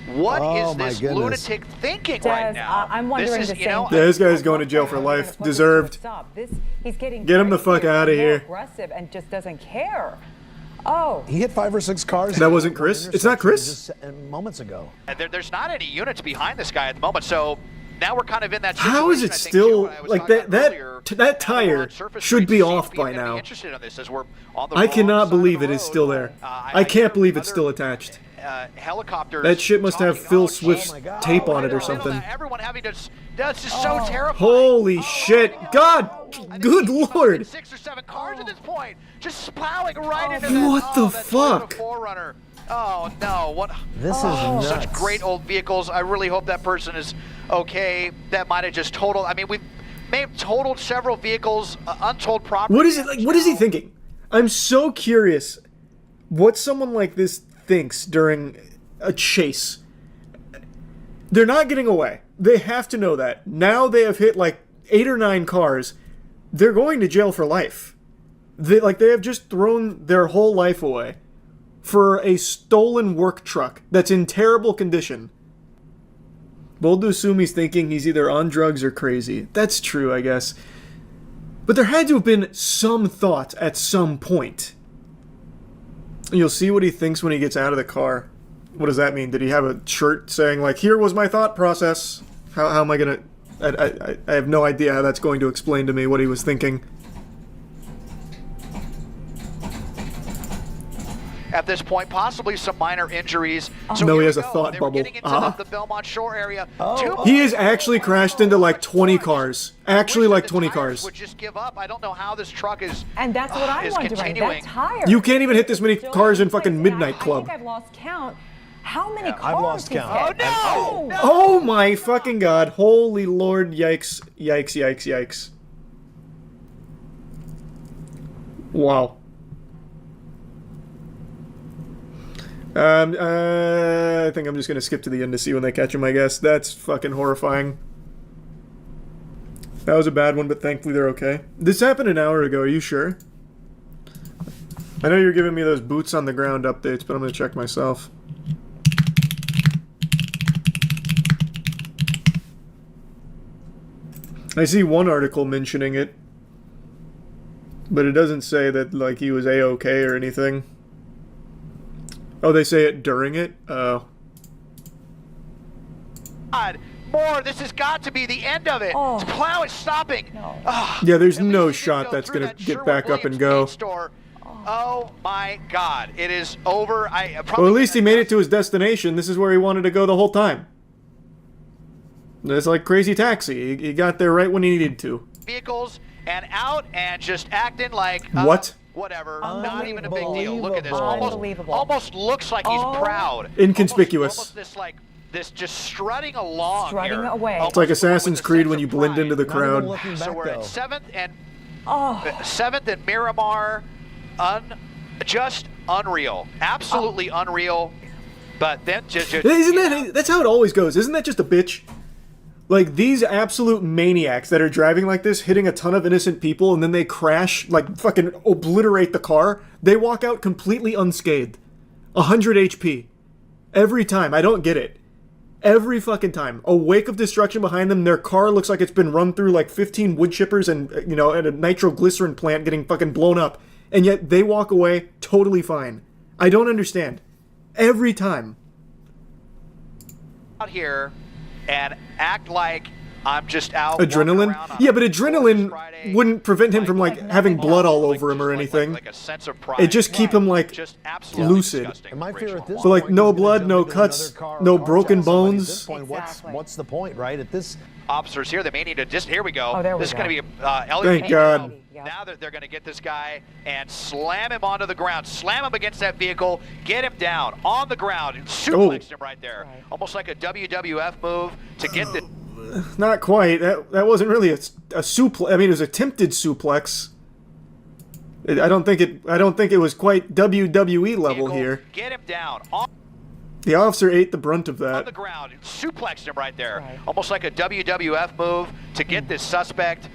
What is this lunatic thinking right now? I'm wondering the same thing. This guy's going to jail for life. Deserved. He's getting Get him the fuck out of here. Aggressive and just doesn't care. Oh. He hit 5 or 6 cars. That wasn't Chris? It's not Chris? Just moments ago. There's not any units behind this guy at the moment, so now we're kind of in that situation. How is it still like that? that tire should be off by now. I cannot believe it is still there. I can't believe it's still attached. Helicopters. That shit must have Phil Swift's tape on it or something. Everyone having to. That's just so terrifying. Holy shit! God, good lord! 6 or 7 cars at this point, just plowing right into that. What the fuck? Forerunner. Oh no! What? This is nuts. Such great old vehicles. I really hope that person is okay. That might have just totaled. I mean, we may have totaled several vehicles, untold property. What is it like? What is he thinking? I'm so curious what someone like this thinks during a chase. They're not getting away. They have to know that. Now they have hit like 8 or 9 cars. They're going to jail for life. They have just thrown their whole life away for a stolen work truck that's in terrible condition. Bold to assume he's thinking he's either on drugs or crazy. That's true, I guess. But there had to have been some thought at some point. You'll see what he thinks when he gets out of the car. What does that mean? Did he have a shirt saying, like, here was my thought process? How am I gonna... I have no idea how that's going to explain to me what he was thinking. At this point, possibly some minor injuries. So no, here he has we a go. thought They were bubble. getting into the Belmont Shore area. He has actually crashed into like 20 cars. Actually, like 20 cars. Would just give up. I don't know how this truck is. And that's what I'm wondering. continuing. That tire. You can't even hit this many cars in fucking Midnight Club. I think I've lost count. How many cars? I've lost count. Oh no! Oh my fucking god. Holy lord, yikes. Yikes, yikes, yikes. Wow. I think I'm just gonna skip to the end to see when they catch him, I guess. That's fucking horrifying. That was a bad one, but thankfully they're okay. This happened an hour ago, are you sure? I know you're giving me those boots on the ground updates, but I'm gonna check myself. I see one article mentioning it, but it doesn't say that, like, he was A-okay or anything. Oh, they say it during it? Oh. God, more. This has got to be the end of it. Oh. This plow is stopping. No. Yeah, there's At no least it shot didn't go that's through gonna that get back up and Sherwin-Williams go. paint store. Oh my God, it is over. Well, at least he made it to his destination. This is where he wanted to go the whole time. It's like Crazy Taxi. He got there right when he needed to. Vehicles and out and just acting like What? Whatever. Not even a big deal. Look at this. Unbelievable. Almost looks like he's proud. Inconspicuous. Almost this like this just strutting along. Strutting here. away. It's like Almost Assassin's with a Creed sense when of you blend pride. into the Not even crowd. looking back, So we're at though. 7th and Miramar. Just unreal. Absolutely unreal. But then That's how it always goes. Isn't that just a bitch? Like, these absolute maniacs that are driving like this, hitting a ton of innocent people, and then they crash, like, fucking obliterate the car, they walk out completely unscathed. 100 HP. Every time. I don't get it. Every fucking time. A wake of destruction behind them, their car looks like it's been run through like 15 wood chippers and, you know, at a nitroglycerin plant getting fucking blown up. And yet they walk away totally fine. I don't understand. Every time. Out here and act like I'm just out. Adrenaline? walking around Yeah, on but a adrenaline Friday. wouldn't prevent him from, like, having blood all over him or anything. Like a sense of pride. It just keep him, like, Just absolutely lucid. disgusting. And my fear at this So, like, point, no he's gonna blood, jump no into cuts, another car no or broken carjack somebody. At bones. this point, Exactly. what's the point, right? At this, Officers here, they may need to just. Here we go. Oh, there we this is go. going to be a Thank God. Now that they're going to get this guy and slam him onto the ground, slam him against that vehicle, get him down on the ground, and suplex him right there. Right. Almost like a WWF move to get the. Not quite. That wasn't really a suplex. I mean, it was a attempted suplex. I don't think it was quite WWE level vehicle, here. Get him down on The officer ate the brunt of the that. ground, suplexed him right there. Right. Almost like a WWF move to get this suspect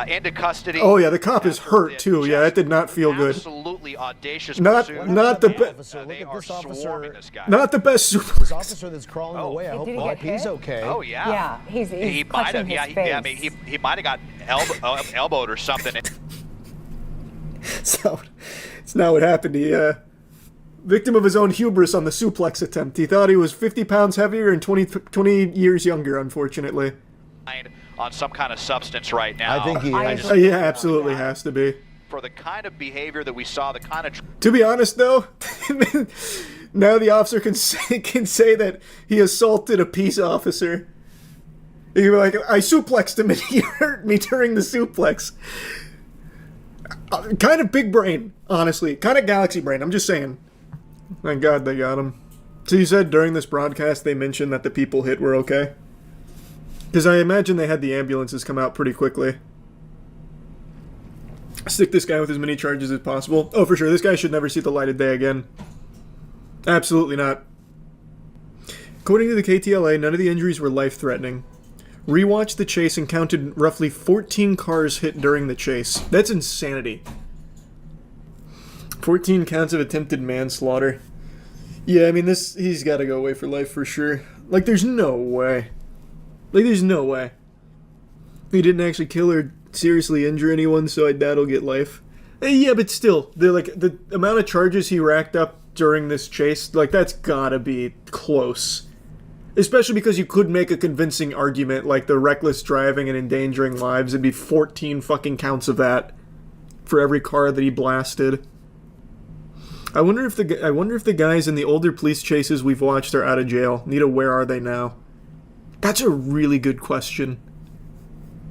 into custody. Oh yeah, the cop is after hurt the too. Yeah, that did not feel good. Absolutely audacious Not pursuit. the officer, They look at are this officer. swarming this guy. not the best this suplex. officer that's crawling away. I Did he hope get he's hit? okay. Oh yeah. Yeah, he's he might clutching have. his Yeah, face. he might have got elbowed or something. So, it's not what happened. He, victim of his own hubris on the suplex attempt. He thought he was 50 pounds heavier and 20 years younger, unfortunately. on some kind of substance right now. I think he is. Yeah, absolutely has to be. For the kind of behavior that we saw, the kind of... To be honest, though, now the officer can say that he assaulted a peace officer. He can be like, I suplexed him and he hurt me during the suplex. Kind of big brain, honestly. Kind of galaxy brain, I'm just saying. Thank God they got him. So you said during this broadcast they mentioned that the people hit were okay? Because I imagine they had the ambulances come out pretty quickly. Stick this guy with as many charges as possible. Oh, for sure. This guy should never see the light of day again. Absolutely not. According to the KTLA, none of the injuries were life-threatening. Rewatched the chase and counted roughly 14 cars hit during the chase. That's insanity. 14 counts of attempted manslaughter. Yeah, I mean, he's got to go away for life for sure. Like, there's no way. Like, there's no way. He didn't actually kill or seriously injure anyone, so I doubt he'll get life. Yeah, but still, the amount of charges he racked up during this chase, like, that's gotta be close. Especially because you could make a convincing argument, like the reckless driving and endangering lives. It'd be 14 fucking counts of that for every car that he blasted. I wonder if the guys in the older police chases we've watched are out of jail. Nita, where are they now? That's a really good question.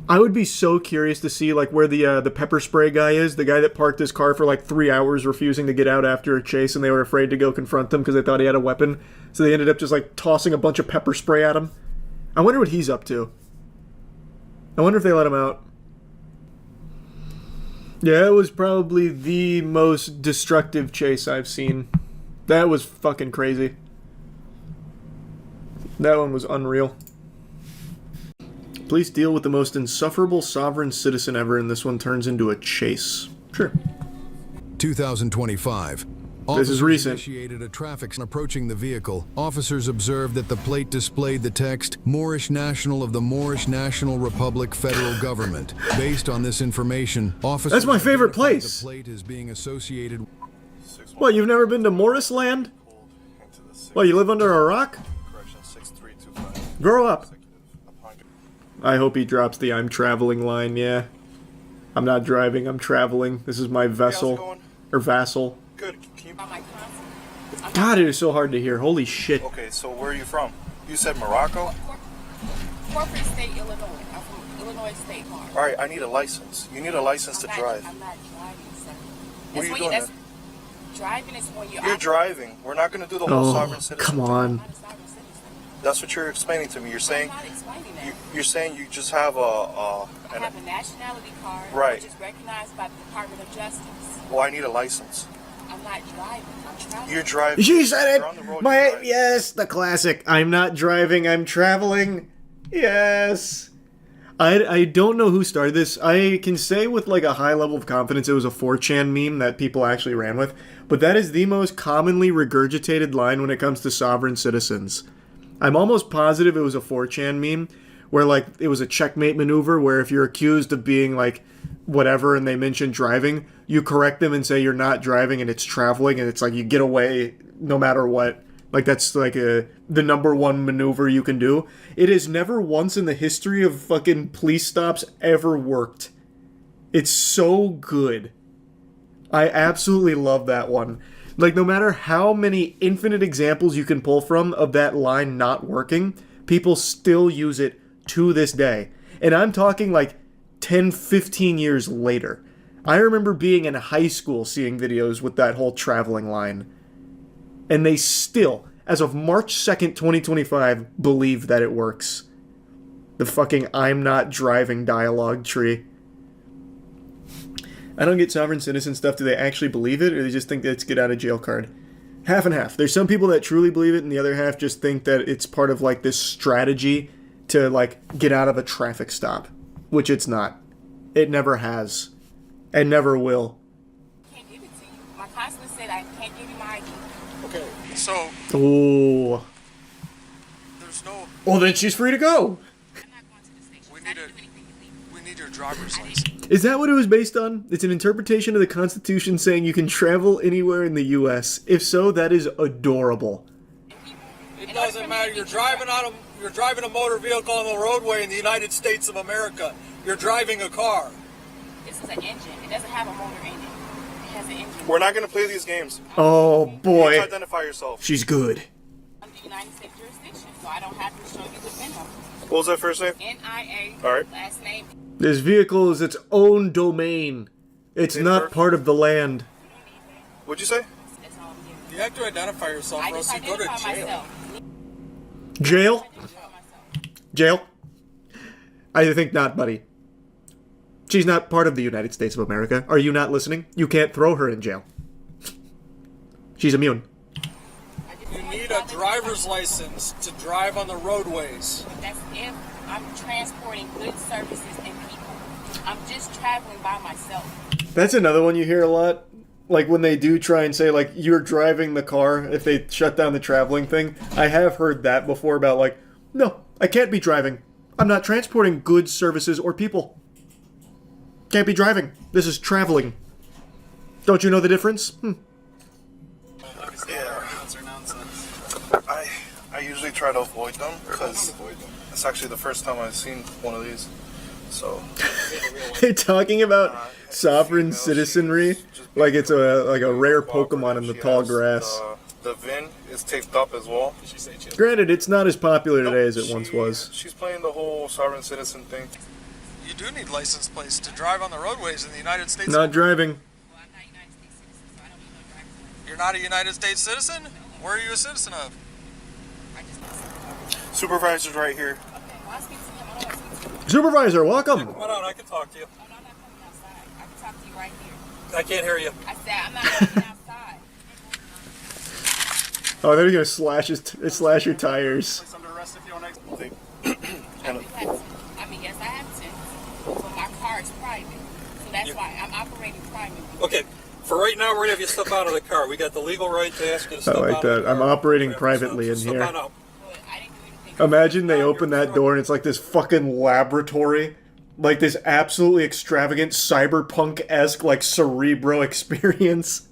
I would be so curious to see like where the pepper spray guy is, the guy that parked his car for like 3 hours refusing to get out after a chase, and they were afraid to go confront him because they thought he had a weapon. So they ended up just like tossing a bunch of pepper spray at him. I wonder what he's up to. I wonder if they let him out. Yeah, it was probably the most destructive chase I've seen. That was fucking crazy. That one was unreal. Police deal with the most insufferable sovereign citizen ever, and this one turns into a chase. Sure. 2025. This is recent. Initiated a traffic approaching the vehicle. Officers observed that the plate displayed the text, Moorish National of the Moorish National Republic Federal Government. Based on this information, officers... That's my favorite place! The plate is being associated... What, you've never been to Morris Land? What, you live under a rock? Grow up. I hope he drops the I'm traveling line, yeah. I'm not driving, I'm traveling. This is my vessel. Or vassal. Good. Can you... God, it is so hard to hear. Holy shit. Okay, so where are you from? You said Morocco? Corporate State, Illinois. I'm from Illinois State Bar. Alright, I need a license. You need a license to drive. I'm not driving, sir. What are you doing then? Driving is when you're driving. We're not going to do the whole sovereign citizen. Come on. That's what you're explaining to me. You're saying you're saying you just have I have a nationality card, right, which is recognized by the Department of Justice. Well, I need a license. I'm not driving. I'm traveling. You're driving. She said it. Yes, the classic. I'm not driving. I'm traveling. Yes. I don't know who started this. I can say with like a high level of confidence it was a 4chan meme that people actually ran with, but that is the most commonly regurgitated line when it comes to sovereign citizens. I'm almost positive it was a 4chan meme where like it was a checkmate maneuver where if you're accused of being like whatever and they mention driving, you correct them and say you're not driving and it's traveling, and it's like you get away no matter what. Like that's like the number one maneuver you can do. It has never once in the history of fucking police stops ever worked. It's so good. I absolutely love that one. Like, no matter how many infinite examples you can pull from of that line not working, people still use it to this day. And I'm talking like 10, 15 years later. I remember being in high school seeing videos with that whole traveling line. And they still, as of March 2nd, 2025, believe that it works. The fucking I'm not driving dialogue tree. I don't get sovereign citizen stuff. Do they actually believe it, or they just think that it's get out of jail card? Half and half. There's some people that truly believe it, and the other half just think that it's part of like this strategy to like get out of a traffic stop, which it's not. It never has, and never will. I can't give it to you. My consulate said I can't give you my ID. Okay, so. Oh. There's no. Well, then she's free to go. I'm not going to the station. We need your driver's license. Is that what it was based on? It's an interpretation of the Constitution saying you can travel anywhere in the U.S. If so, that is adorable. It doesn't matter. You're driving out of You're driving a motor vehicle on the roadway in the United States of America. You're driving a car. This is an engine. It doesn't have a motor in it. It has an engine. We're not going to play these games. Oh, You boy. need to identify yourself. She's good. I'm the United States jurisdiction, so I don't have to show you the VIN number. What was that first name? NIA. All right. Last name. This vehicle is its own domain. It's not part of the land. What'd you say? That's all I'm giving. You have to identify yourself, I or else just you go to identify jail. myself. Jail? Jail? I think not, buddy. She's not part of the United States of America. Are you not listening? You can't throw her in jail. She's immune. You need a driver's license to drive on the roadways. That's if I'm transporting goods, services, and people. I'm just traveling by myself. That's another one you hear a lot. Like when they do try and say, like, you're driving the car, if they shut down the traveling thing. I have heard that before about, like, no, I can't be driving. I'm not transporting goods, services, or people. Can't be driving. This is traveling. Don't you know the difference? Yeah. I usually try to avoid them because it's actually the first time I've seen one of these. So. They're talking about sovereign citizenry like it's a rare Pokemon in the tall grass. The VIN is taped up as well. Granted, it's not as popular today as it once was. She's playing the whole sovereign citizen thing. You do need license plates to drive on the roadways in the United States. Not driving. You're not a United States citizen? Where are you a citizen of? Supervisor's right here. Supervisor, welcome. Come on out, I can talk to you. I can talk to you right here. I can't hear you. I said I'm not going outside. Oh, they're gonna slash your tires. I mean, yes, I have since, but my car is private, so that's why I'm operating privately. Okay, for right now, we're gonna have you step out of the car. We got the legal right to ask you to I step out like of the that. car. I'm operating privately in Step here. on out. Imagine they open that door and it's like this fucking laboratory. Like this absolutely extravagant cyberpunk-esque like Cerebro experience.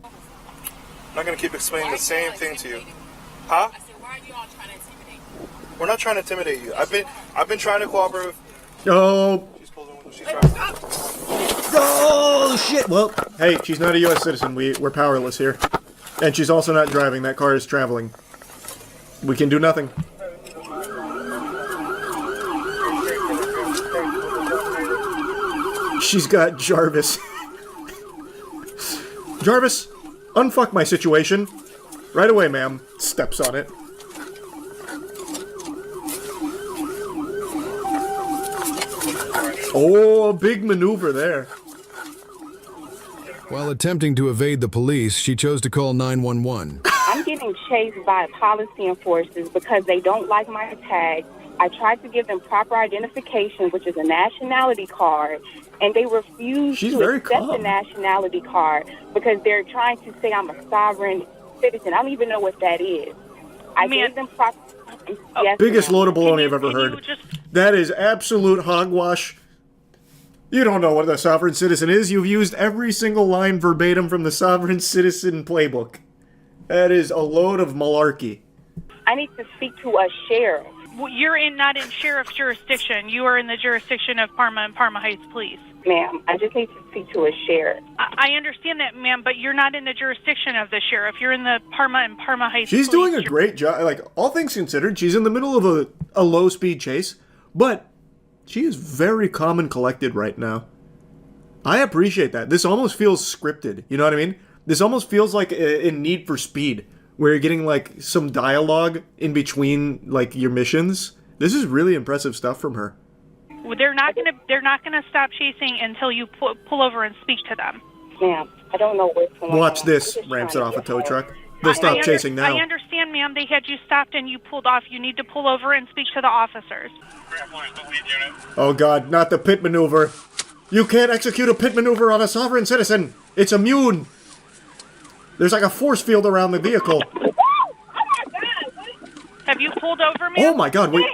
I'm not gonna keep explaining the same thing to you. Huh? I said, why are you all trying to intimidate me? We're not trying to intimidate you. I've been trying to cooperate. Oh. She's trying. Oh shit! Well, hey, she's not a U.S. citizen. We're powerless here, and she's also not driving. That car is traveling. We can do nothing. She's got Jarvis. Jarvis, unfuck my situation. Right away, ma'am. Steps on it. Oh, a big maneuver there. While attempting to evade the police, she chose to call 911. I'm getting chased by policy enforcers because they don't like my tag. I tried to give them proper identification, which is a nationality card, and they refuse to accept the nationality card because they're trying to say I'm a sovereign citizen. I don't even know what that is. I gave them proper... Yes, Biggest ma'am. load of baloney I've ever heard. That is absolute hogwash. You don't know what a sovereign citizen is. You've used every single line verbatim from the sovereign citizen playbook. That is a load of malarkey. I need to speak to a sheriff. Well, you're not in sheriff's jurisdiction. You are in the jurisdiction of Parma and Parma Heights Police. Ma'am, I just need to speak to a sheriff. I understand that, ma'am, but you're not in the jurisdiction of the sheriff. You're in the Parma and Parma Heights She's Police. doing a great job. Like, all things considered, she's in the middle of a low-speed chase, but she is very calm and collected right now. I appreciate that. This almost feels scripted. You know what I mean? This almost feels like in Need for Speed, where you're getting, like, some dialogue in between, like, your missions. This is really impressive stuff from her. Well, they're not gonna stop chasing until you pull over and speak to them. Ma'am, I don't know what's going on. Watch this, ramps it off a tow truck. They'll stop chasing now. I understand, ma'am. They had you stopped and you pulled off. You need to pull over and speak to the officers. Oh god, not the pit maneuver. You can't execute a pit maneuver on a sovereign citizen. It's immune. There's like a force field around the vehicle. Have you pulled over, ma'am? Oh my god, wait.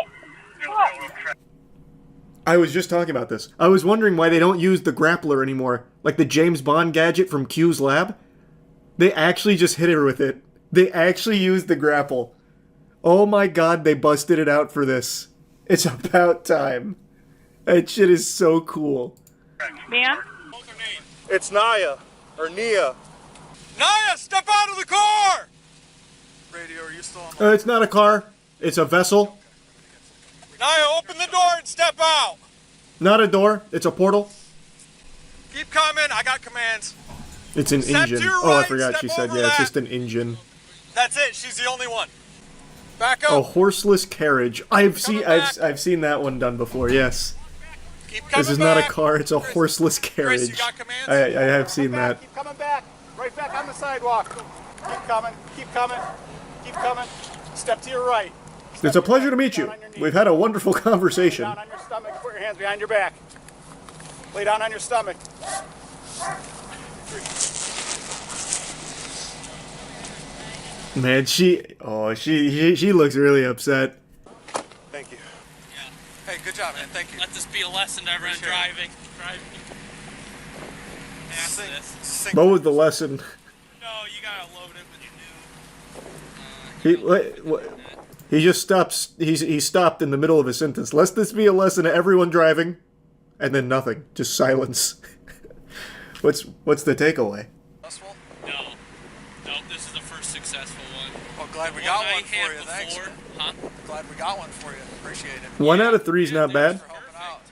I was just talking about this. I was wondering why they don't use the grappler anymore. Like the James Bond gadget from Q's lab. They actually just hit her with it. They actually used the grapple. Oh my god, they busted it out for this. It's about time. That shit is so cool. Ma'am? It's Naya, or Nia. Naya, step out of the car! Radio, are you still on? It's not a car. It's a vessel. Naya, open the door and step out! Not a door. It's a portal. Keep coming, I got commands. It's an Step to engine. your Oh, I right, forgot step she said, over yeah, it's that. just an engine. That's it, she's the only one. Back A up. horseless carriage. I've seen that one done before, yes. Keep coming This is not a back. car, it's a horseless carriage. you got commands? I have seen that. Keep coming back. Right back on the sidewalk. Keep coming. Keep coming. Keep coming. Step to your right. It's a pleasure to meet you. We've had a wonderful conversation. Lay down on your stomach. Put your hands behind your back. Lay down on your stomach. Man, she looks really upset. Thank you. Hey, good job, man. Thank you. Let this be a lesson to everyone driving. What was the lesson? No, you gotta load it when you do. He just stops. He stopped in the middle of a sentence. Let this be a lesson to everyone driving, and then nothing. Just silence. What's the takeaway? No, this is the first successful one. Well, glad we got one for you. Thanks. Huh? Glad we got one for you. Appreciate it. 1 out of 3 is not bad.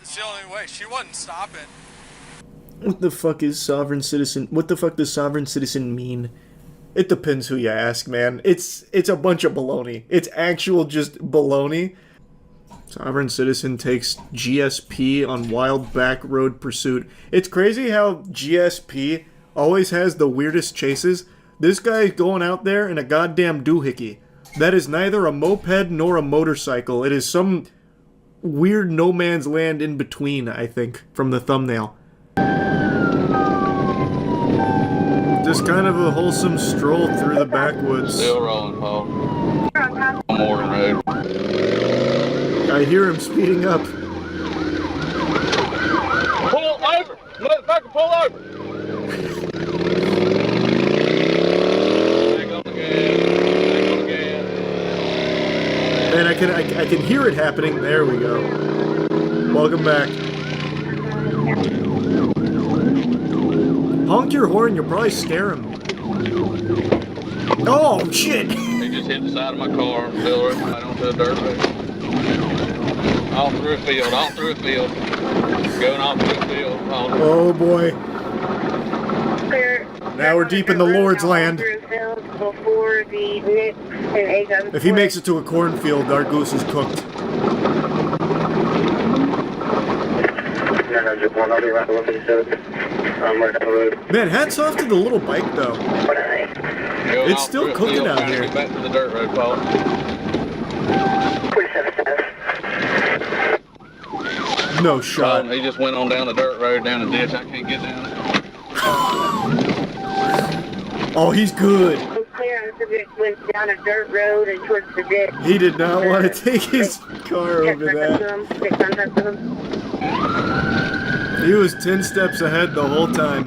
It's the only way. She wasn't stopping. What the fuck is sovereign citizen? What the fuck does sovereign citizen mean? It depends who you ask, man. It's a bunch of baloney. It's actual just baloney. Sovereign citizen takes GSP on wild back road pursuit. It's crazy how GSP always has the weirdest chases. This guy is going out there in a goddamn doohickey. That is neither a moped nor a motorcycle. It is some weird no man's land in between, I think, from the thumbnail. Just kind of a wholesome stroll through the backwoods. Still rolling, Paul. More than road. I hear him speeding up. Pull over! Motherfucker, pull over! Back on the gas. Back on the gas. Man, I can hear it happening. There we go. Welcome back. Honk your horn, you'll probably scare him. Oh, shit! He just hit the side of my car and fell right onto the dirt road. All through a field, all through a field. Going off through a field. Oh, boy. Now we're deep in the Lord's land. If he makes it to a cornfield, our goose is cooked. Man, hats off to the little bike, though. It's still cooking out here. Get back to the dirt road, Paul. No shot. He just went on down the dirt road, down the ditch. I can't get down it. Oh, he's good. Went down a dirt road and towards the ditch. He did not want to take his car over that. He was 10 steps ahead the whole time.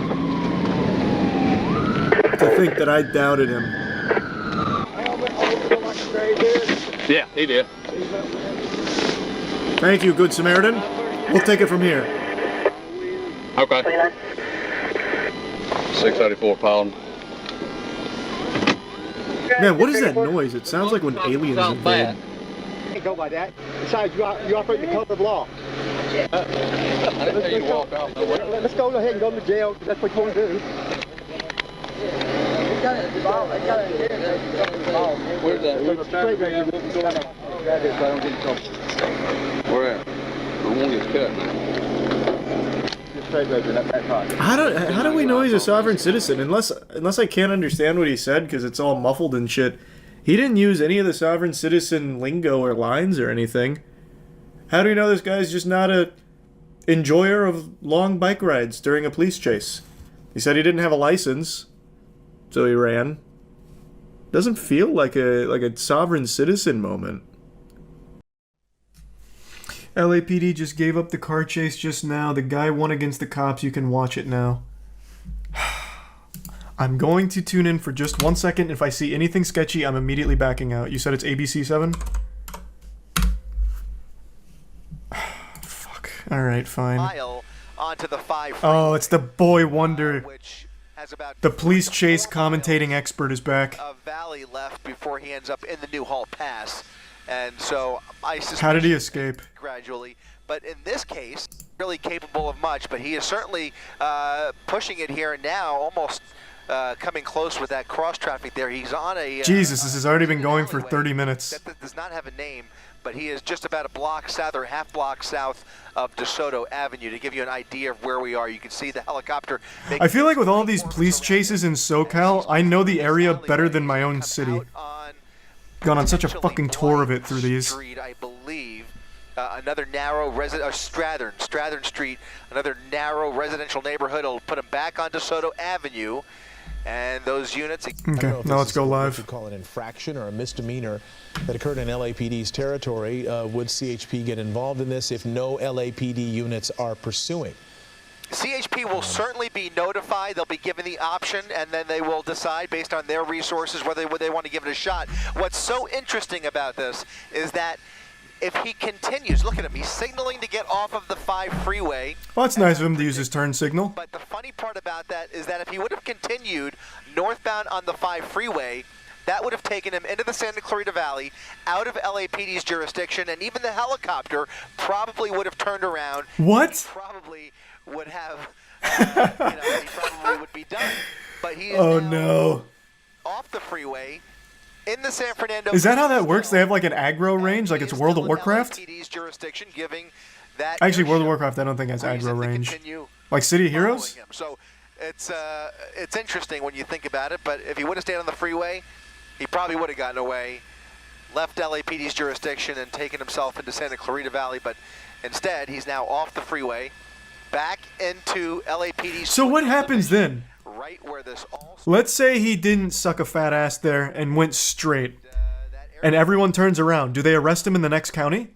To think that I doubted him. Yeah, he did. Thank you, Good Samaritan. We'll take it from here. Okay. 634 pound. Man, what is that noise? It sounds like when aliens invade. Can't go by that. Besides, you operate in the code of law. I didn't tell you to walk out nowhere. Let's go ahead and go to jail. That's what you want to do. Where's that? Where at? I won't get cut. How do we know he's a sovereign citizen? Unless I can't understand what he said because it's all muffled and shit. He didn't use any of the sovereign citizen lingo or lines or anything. How do we know this guy's just not a enjoyer of long bike rides during a police chase? He said he didn't have a license, so he ran. Doesn't feel like a sovereign citizen moment. LAPD just gave up the car chase just now. The guy won against the cops. You can watch it now. I'm going to tune in for just 1 second. If I see anything sketchy, I'm immediately backing out. You said it's ABC7? Fuck. Alright, fine. Onto the 5 Oh, it's the boy wonder. which has about The police chase commentating expert is back. a valley left before he ends up in the Newhall Pass. And so I suspect How did he escape? gradually. But in this case, really capable of much, but he is certainly pushing it here now, almost coming close with that cross traffic there. He's on a Jesus, this has already been going for 30 minutes. that does not have a name, but he is just about a block south or half block south of DeSoto Avenue. To give you an idea of where we are, you can see the helicopter. I feel like with all these police chases in SoCal, I know the area better than my own city. Gone on such a fucking tour of it through these. Street, I believe. Another narrow Strathern Street, another narrow residential neighborhood. Will put him back on DeSoto Avenue, and those units. Okay, now let's go live. Would call an infraction or a misdemeanor that occurred in LAPD's territory. Would CHP get involved in this if no LAPD units are pursuing? CHP will certainly be notified. They'll be given the option, and then they will decide based on their resources whether they want to give it a shot. What's so interesting about this is that if he continues, look at him, he's signaling to get off of the 5 freeway. Well, that's nice of him to use his turn signal. But the funny part about that is that if he would have continued northbound on the 5 freeway, that would have taken him into the Santa Clarita Valley, out of LAPD's jurisdiction, and even the helicopter probably would have turned around. What? Probably would have, he probably would be done. But he is no. off the freeway in the San Fernando. Is that how that works? They have like an aggro range, like it's World of Warcraft? LAPD's jurisdiction, giving that Actually, World of Warcraft I don't think has aggro range. Like City of Heroes? So it's interesting when you think about it, but if he would have stayed on the freeway, he probably would have gotten away, left LAPD's jurisdiction and taken himself into Santa Clarita Valley, but instead he's now off the freeway, back into LAPD's. So what happens then? Right where this all. Let's say he didn't suck a fat ass there and went straight, and everyone turns around. Do they arrest him in the next county?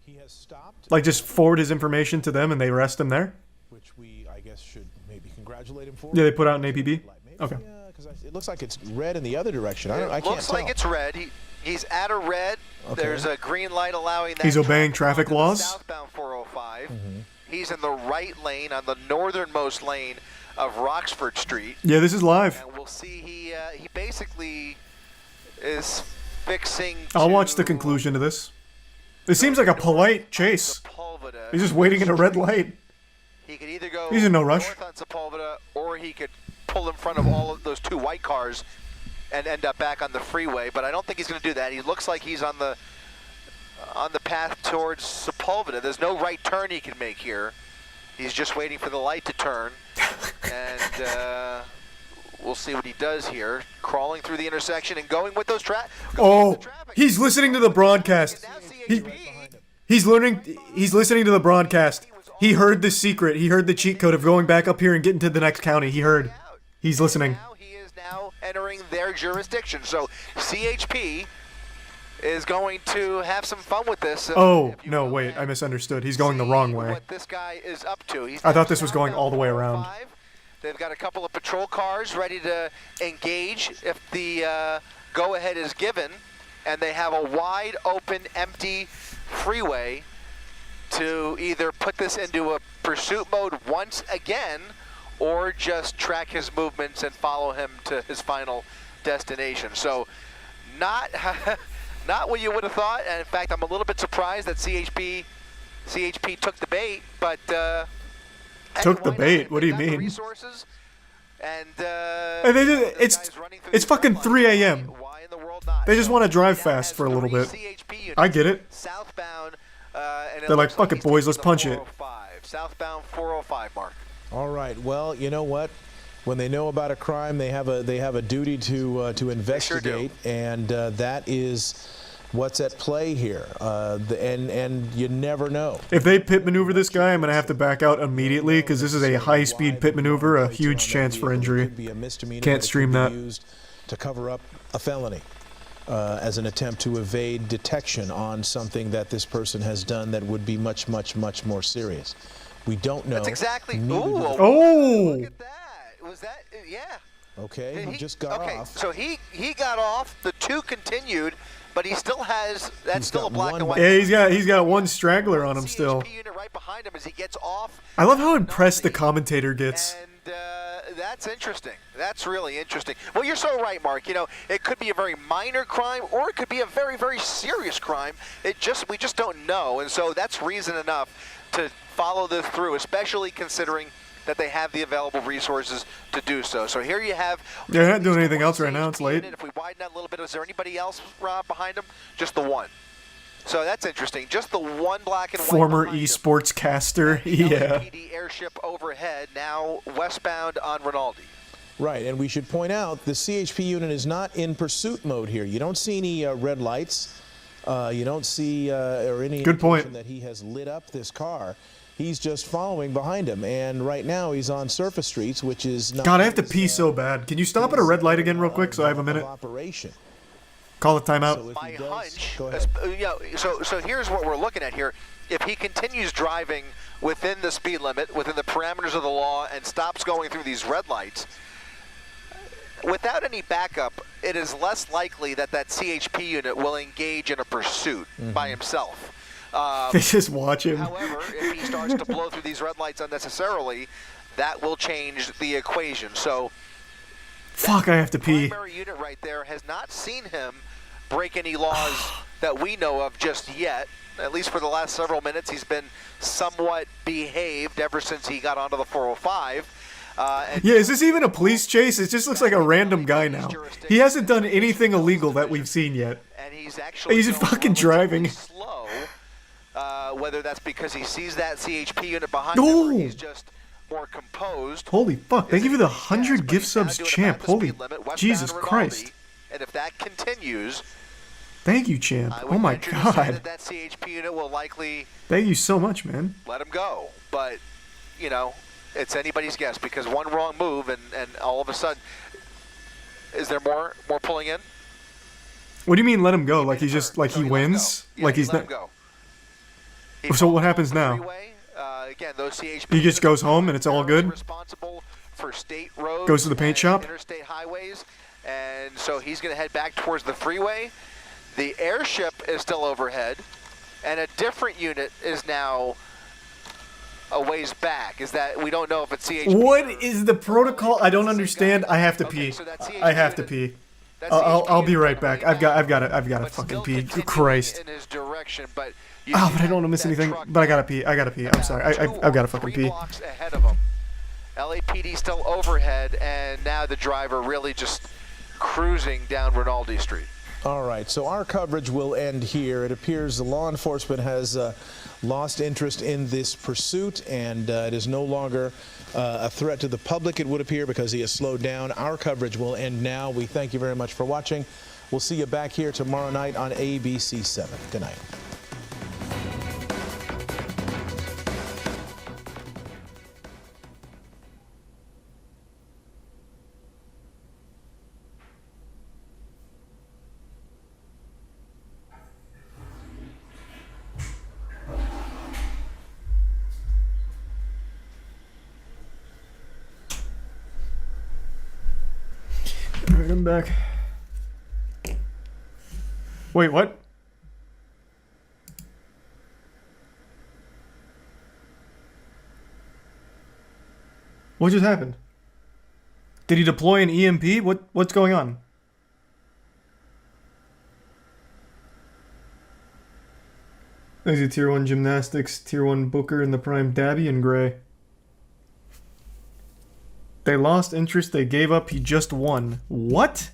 He has stopped. Like just forward his information to them and they arrest him there? Which we, I guess, should maybe congratulate him for. Yeah, they put out an APB? Okay. Because it looks like it's red in the other direction. I can't looks tell. like it's red. He's at a red. Okay. There's a green light allowing that. He's obeying traffic laws? Southbound 405. He's in the right lane on the northernmost lane of Roxford Street. Yeah, this is live. And we'll see he basically is fixing. I'll watch the conclusion to this. It seems like a polite chase. He's just waiting in a red light. He could either go He's in no rush. north on Sepulveda, or he could pull in front of all of those 2 white cars and end up back on the freeway. But I don't think he's going to do that. He looks like he's on the path towards Sepulveda. There's no right turn he can make here. He's just waiting for the light to turn. And we'll see what he does here. Crawling through the intersection and going with those traffic. Oh, he's listening to the broadcast. He's listening to the broadcast. He heard the secret. He heard the cheat code of going back up here and getting to the next county. He heard. He's listening. He is now entering their jurisdiction. So CHP is going to have some fun with this. Oh, no, wait. I misunderstood. He's going the wrong way. What this guy is up to. I thought this was going all the way around. They've got a couple of patrol cars ready to engage if the go-ahead is given, and they have a wide open, empty freeway to either put this into a pursuit mode once again or just track his movements and follow him to his final destination. So not what you would have thought, and in fact I'm a little bit surprised that CHP took the bait, but took the bait? What do you mean? Resources, and it's fucking 3 a.m. They just want to drive fast for a little bit. I get it. Southbound, they're like, fuck it, boys, let's punch it. Southbound 405, Mark. All right. Well, you know what? When they know about a crime, they have a duty to investigate, and that is what's at play here. And you never know. If they pit maneuver this guy, I'm gonna have to back out immediately because this is a high-speed pit maneuver, a huge chance for injury. Can't stream that. Used to cover up a felony as an attempt to evade detection on something that this person has done that would be much, much, much more serious. We don't know. That's exactly. Oh! Look at that. Was that? Yeah. Okay, he just got off. So he got off. The 2 continued, but he still has. That's still a black and white. Yeah, he's got one straggler on him still. Unit right behind him as he gets off. I love how impressed the commentator gets. And that's interesting. That's really interesting. Well, you're so right, Mark. You know, it could be a very minor crime, or it could be a very, very serious crime. We just don't know, and so that's reason enough to follow this through, especially considering that they have the available resources to do so. So here you have. They're not doing anything else right now. It's late. If we widen that a little bit, is there anybody else, Rob, behind him? Just the one. So that's interesting. Just the one black and white. Former esports caster. Yeah. LAPD airship overhead, now westbound on Rinaldi. Right, and we should point out the CHP unit is not in pursuit mode here. You don't see any red lights. You don't see or any Good point. indication that he has lit up this car. He's just following behind him, and right now he's on surface streets, which is not. God, I have to pee so bad. Can you stop at a red light again real quick so I have a minute? Operation. Call it timeout. My hunch, so here's what we're looking at here. If he continues driving within the speed limit, within the parameters of the law, and stops going through these red lights, without any backup, it is less likely that that CHP unit will engage in a pursuit by himself. They just watch him. However, if he starts to blow through these red lights unnecessarily, that will change the equation. So, fuck, I have to pee. The primary unit right there has not seen him break any laws that we know of just yet. At least for the last several minutes, he's been somewhat behaved ever since he got onto the 405. Yeah, is this even a police chase? It just looks like a random guy now. He hasn't done anything illegal that we've seen yet. And he's actually He's fucking driving. Slow, whether that's because he sees that CHP unit behind him or he's just more composed. Holy fuck, thank you for the 100 gift subs, champ. Holy Jesus Christ. And if that continues, thank you, champ. Oh my god. that CHP unit will likely Thank you so much, man. let him go. But, you know, it's anybody's guess because one wrong move and all of a sudden, is there more pulling in? What do you mean let him go? Like he's just, like he wins? Like he's not... So what happens now? Again, those CHP He just goes home and it's all good? responsible for state roads, Goes to the paint shop? interstate highways, and so he's going to head back towards the freeway. The airship is still overhead, and a different unit is now a ways back. Is that we don't know if it's CHP. What is the protocol? I don't understand. I have to pee. I have to pee. I'll be right back. I've got to fucking pee. Christ. In his direction, but but I don't want to miss anything. But I gotta pee. I'm sorry. I've got to fucking pee. Blocks ahead of him. LAPD still overhead, and now the driver really just cruising down Rinaldi Street. All right, so our coverage will end here. It appears the law enforcement has lost interest in this pursuit, and it is no longer a threat to the public, it would appear, because he has slowed down. Our coverage will end now. We thank you very much for watching. We'll see you back here tomorrow night on ABC 7. Good night. Alright, I'm back. Wait, what? What just happened? Did he deploy an EMP? What's going on? There's a Tier 1 Gymnastics, Tier 1 Booker in the Prime Dabby and Gray. They lost interest, they gave up, he just won. What?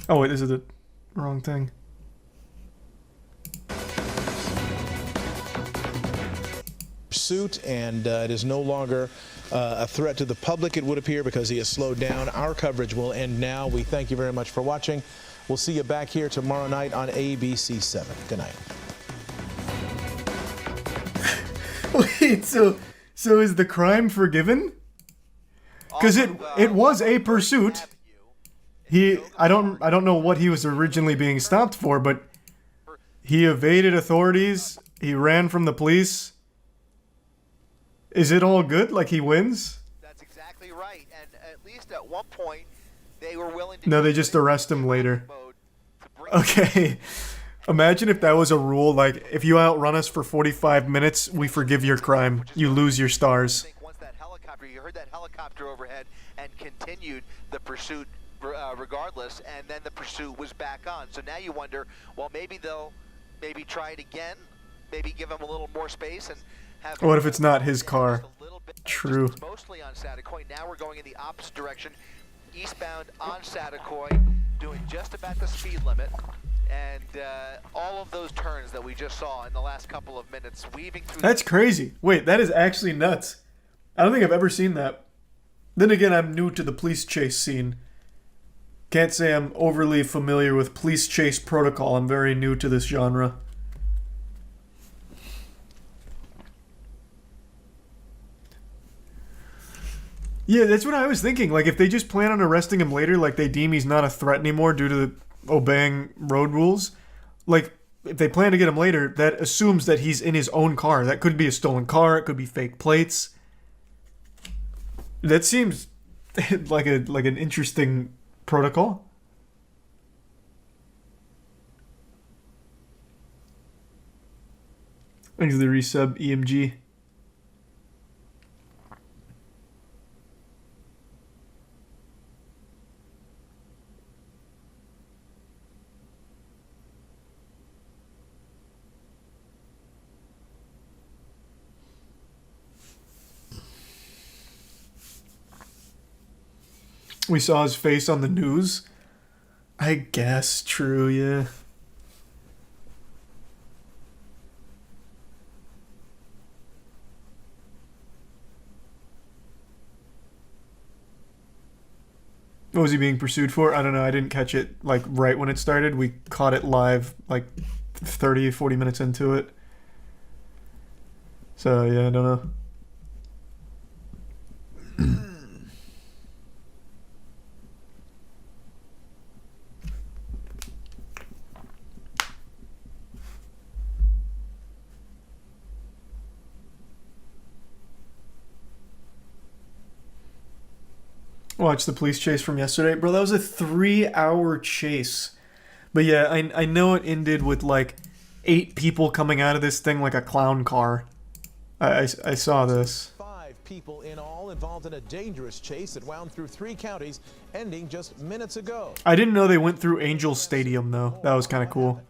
Oh wait, this is the wrong thing. Pursuit, and it is no longer a threat to the public, it would appear, because he has slowed down. Our coverage will end now. We thank you very much for watching. We'll see you back here tomorrow night on ABC 7. Good night. Wait, so is the crime forgiven? Because it was a pursuit. I don't know what he was originally being stopped for, but he evaded authorities. He ran from the police. Is it all good? Like he wins? That's exactly right. And at least at one point, they were willing to... No, they just arrest him later. Okay. Imagine if that was a rule, like, if you outrun us for 45 minutes, we forgive your crime. You lose your stars. Once that helicopter, you heard that helicopter overhead and continued the pursuit regardless, and then the pursuit was back on. So now you wonder, well, maybe they'll try it again, maybe give him a little more space and have... What if it's not his car? True. Mostly on Satakoy. Now we're going in the opposite direction, eastbound on Satakoy, doing just about the speed limit. And all of those turns that we just saw in the last couple of minutes, weaving through... That's crazy. Wait, that is actually nuts. I don't think I've ever seen that. Then again, I'm new to the police chase scene. Can't say I'm overly familiar with police chase protocol. I'm very new to this genre. Yeah, that's what I was thinking. Like, if they just plan on arresting him later, like they deem he's not a threat anymore due to the obeying road rules, like, if they plan to get him later, that assumes that he's in his own car. That could be a stolen car, it could be fake plates. That seems like an interesting protocol. Thanks to the resub, EMG. We saw his face on the news. I guess, true, yeah. What was he being pursued for? I don't know. I didn't catch it, like, right when it started. We caught it live, like, 30, 40 minutes into it. So, yeah, I don't know. Watch the police chase from yesterday. Bro, that was a 3-hour chase. But yeah, I know it ended with like 8 people coming out of this thing like a clown car. I saw this. 5 people in all involved in a dangerous chase that wound through 3 counties, ending just minutes ago. I didn't know they went through Angel Stadium though. That was kind of cool.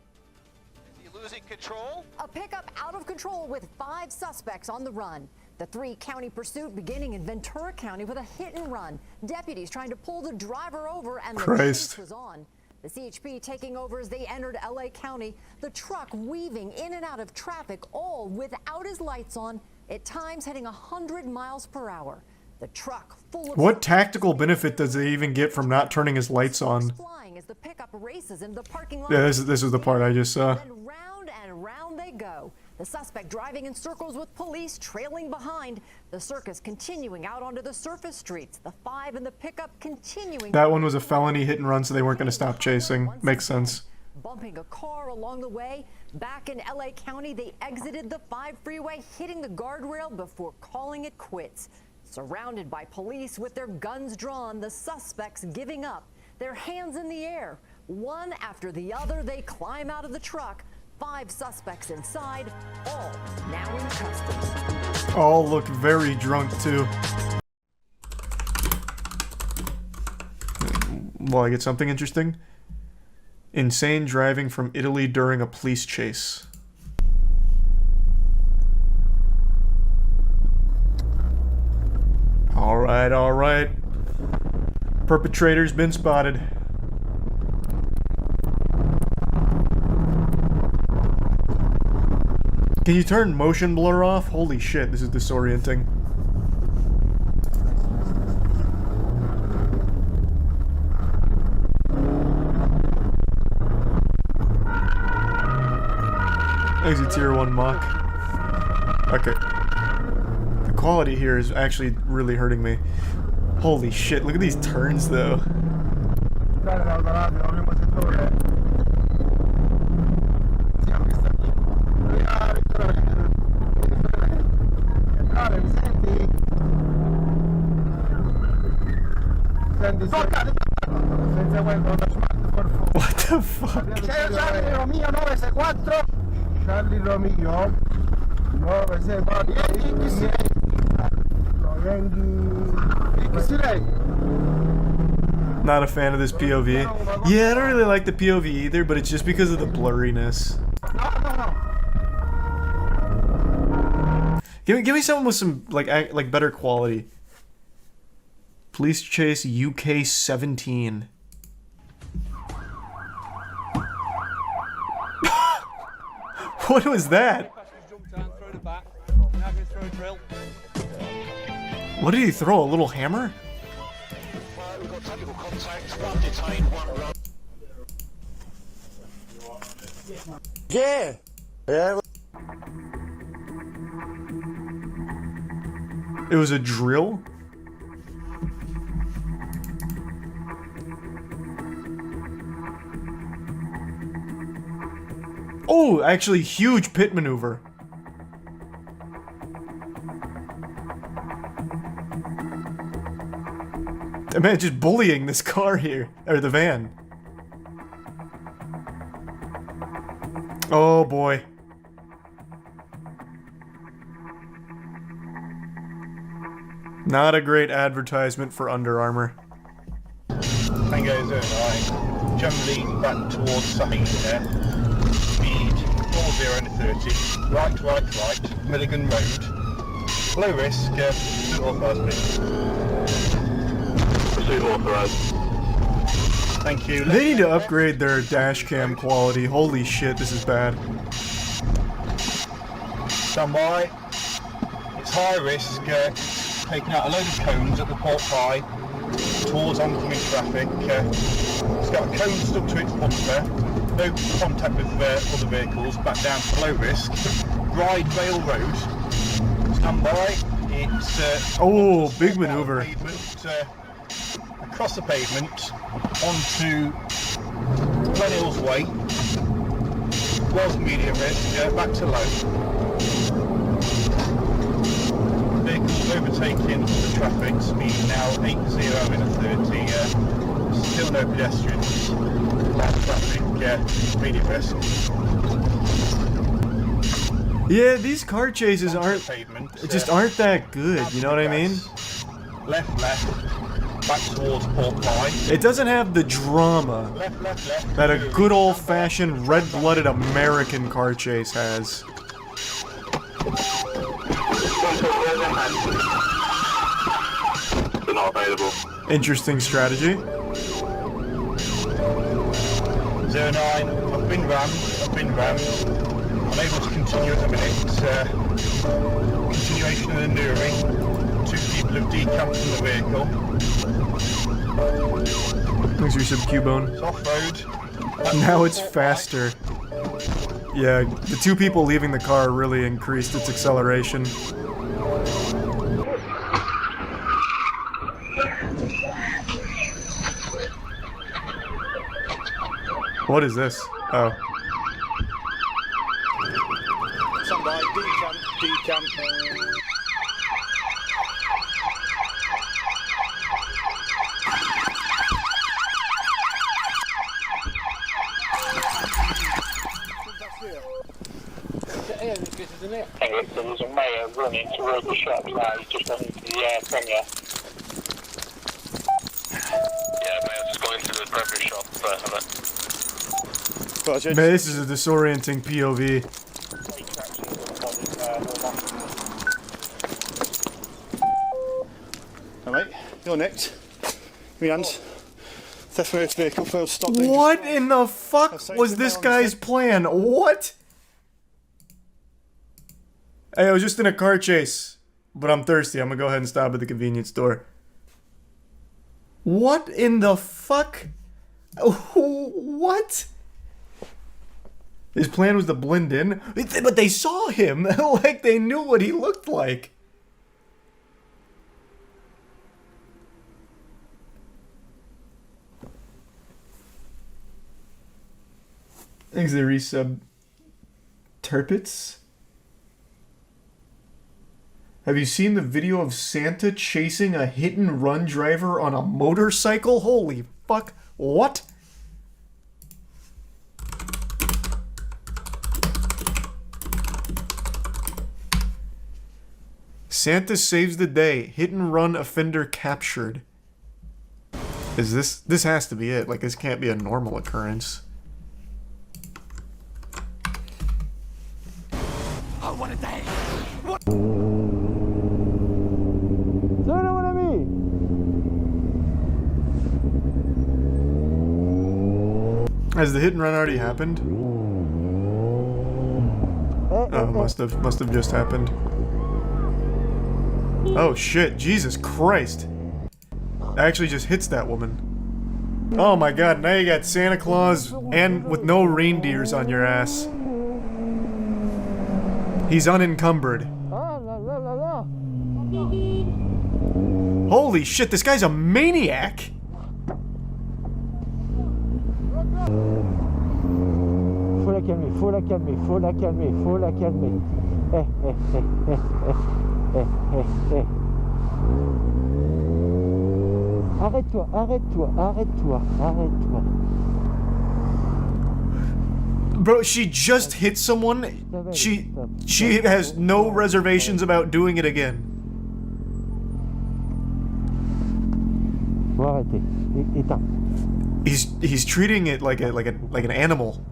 Is he losing control? A pickup out of control with 5 suspects on the run. The 3-county pursuit beginning in Ventura County with a hit and run. Deputies trying to pull the driver over and the chase was on. The CHP taking over as they entered LA County. The truck weaving in and out of traffic, all without his lights on, at times heading 100 miles per hour. The truck full of... What tactical benefit does he even get from not turning his lights on? Flying as the pickup races into the parking lot. Yeah, this is the part I just saw. Then round and round they go. The suspect driving in circles with police trailing behind. The circus continuing out onto the surface streets. The 5 in the pickup continuing. That one was a felony hit and run, so they weren't going to stop chasing. Makes sense. Bumping a car along the way. Back in LA County, they exited the 5 freeway, hitting the guardrail before calling it quits. Surrounded by police with their guns drawn, the suspects giving up. Their hands in the air. One after the other, they climb out of the truck. 5 suspects inside, all now in custody. All look very drunk too. Will I get something interesting? Insane driving from Italy during a police chase. Alright, alright. Perpetrator's been spotted. Can you turn motion blur off? Holy shit, this is disorienting. Exit tier 1 mock. Okay. The quality here is actually really hurting me. Holy shit, look at these turns though. Romeo 964. Charlie Romeo 964. Not a fan of this POV. Yeah, I don't really like the POV either, but it's just because of the blurriness. Give me someone with some like better quality. Police chase UK 17. What was that? What did he throw? A little hammer? Yeah. Yeah. It was a drill? Oh, actually, huge pit maneuver. The man just bullying this car here, or the van. Oh boy. Not a great advertisement for Under Armour. Tango 09, generally back towards Sahin there. Speed 40 and 30, right, Milligan Road. Low risk, pursuit authorised, please. Pursuit authorised. Thank you. They need to upgrade their dash cam quality. Holy shit, this is bad. Stand by. It's high risk, taking out a load of cones at the port high towards oncoming traffic. It's got a cone stuck to its bumper. No contact with other vehicles, back down to low risk. Ride Vale Road. Stand by. It's oh, big maneuver. Across the pavement onto Glen Hills Way. Was medium risk, back to low. Vehicles overtaking the traffic, speed now 80 in a 30. Still no pedestrians. Bad traffic, medium risk. Yeah, these car chases aren't that good, you know what I mean? Left, back towards Port Line. It doesn't have the drama that a good old-fashioned red-blooded American car chase has. They're not available. Interesting strategy. 09, I've been rammed. I'm able to continue at the minute. Continuation of the Nuri. 2 people have decamped from the vehicle. Thanks for your sub Cubone. It's off-road. Now it's faster. Yeah, the 2 people leaving the car really increased its acceleration. What is this? Oh. Somebody decamp. There was a mayor running towards the shop now, he's just gone into the Premier. Yeah, mayor's just going into the Premier shop. Man, this is a disorienting POV. Alright, you're next. Give me hands. Theft motor vehicle, failed stop. What in the fuck was this guy's plan? What? Hey, I was just in a car chase, but I'm thirsty. I'm gonna go ahead and stop at the convenience store. What in the fuck? What? His plan was to blend in, but they saw him like they knew what he looked like. Thanks, the resub. Turpits? Have you seen the video of Santa chasing a hit-and-run driver on a motorcycle? Holy fuck. What? Santa saves the day. Hit and run offender captured. Is this has to be it. Like, this can't be a normal occurrence. Oh, what a day! What? Has the hit and run already happened? Oh, must have just happened. Oh shit, Jesus Christ. Actually just hits that woman. Oh my god, now you got Santa Claus and with no reindeers on your ass. He's unencumbered. Holy shit, this guy's a maniac! Faut la calmer, faut la calmer, faut la calmer, faut la calmer. Arrête-toi, arrête-toi, arrête-toi, arrête-toi. Bro, she just hit someone. She has no reservations about doing it again. Faut arrêter. Éteins. He's treating it like an animal.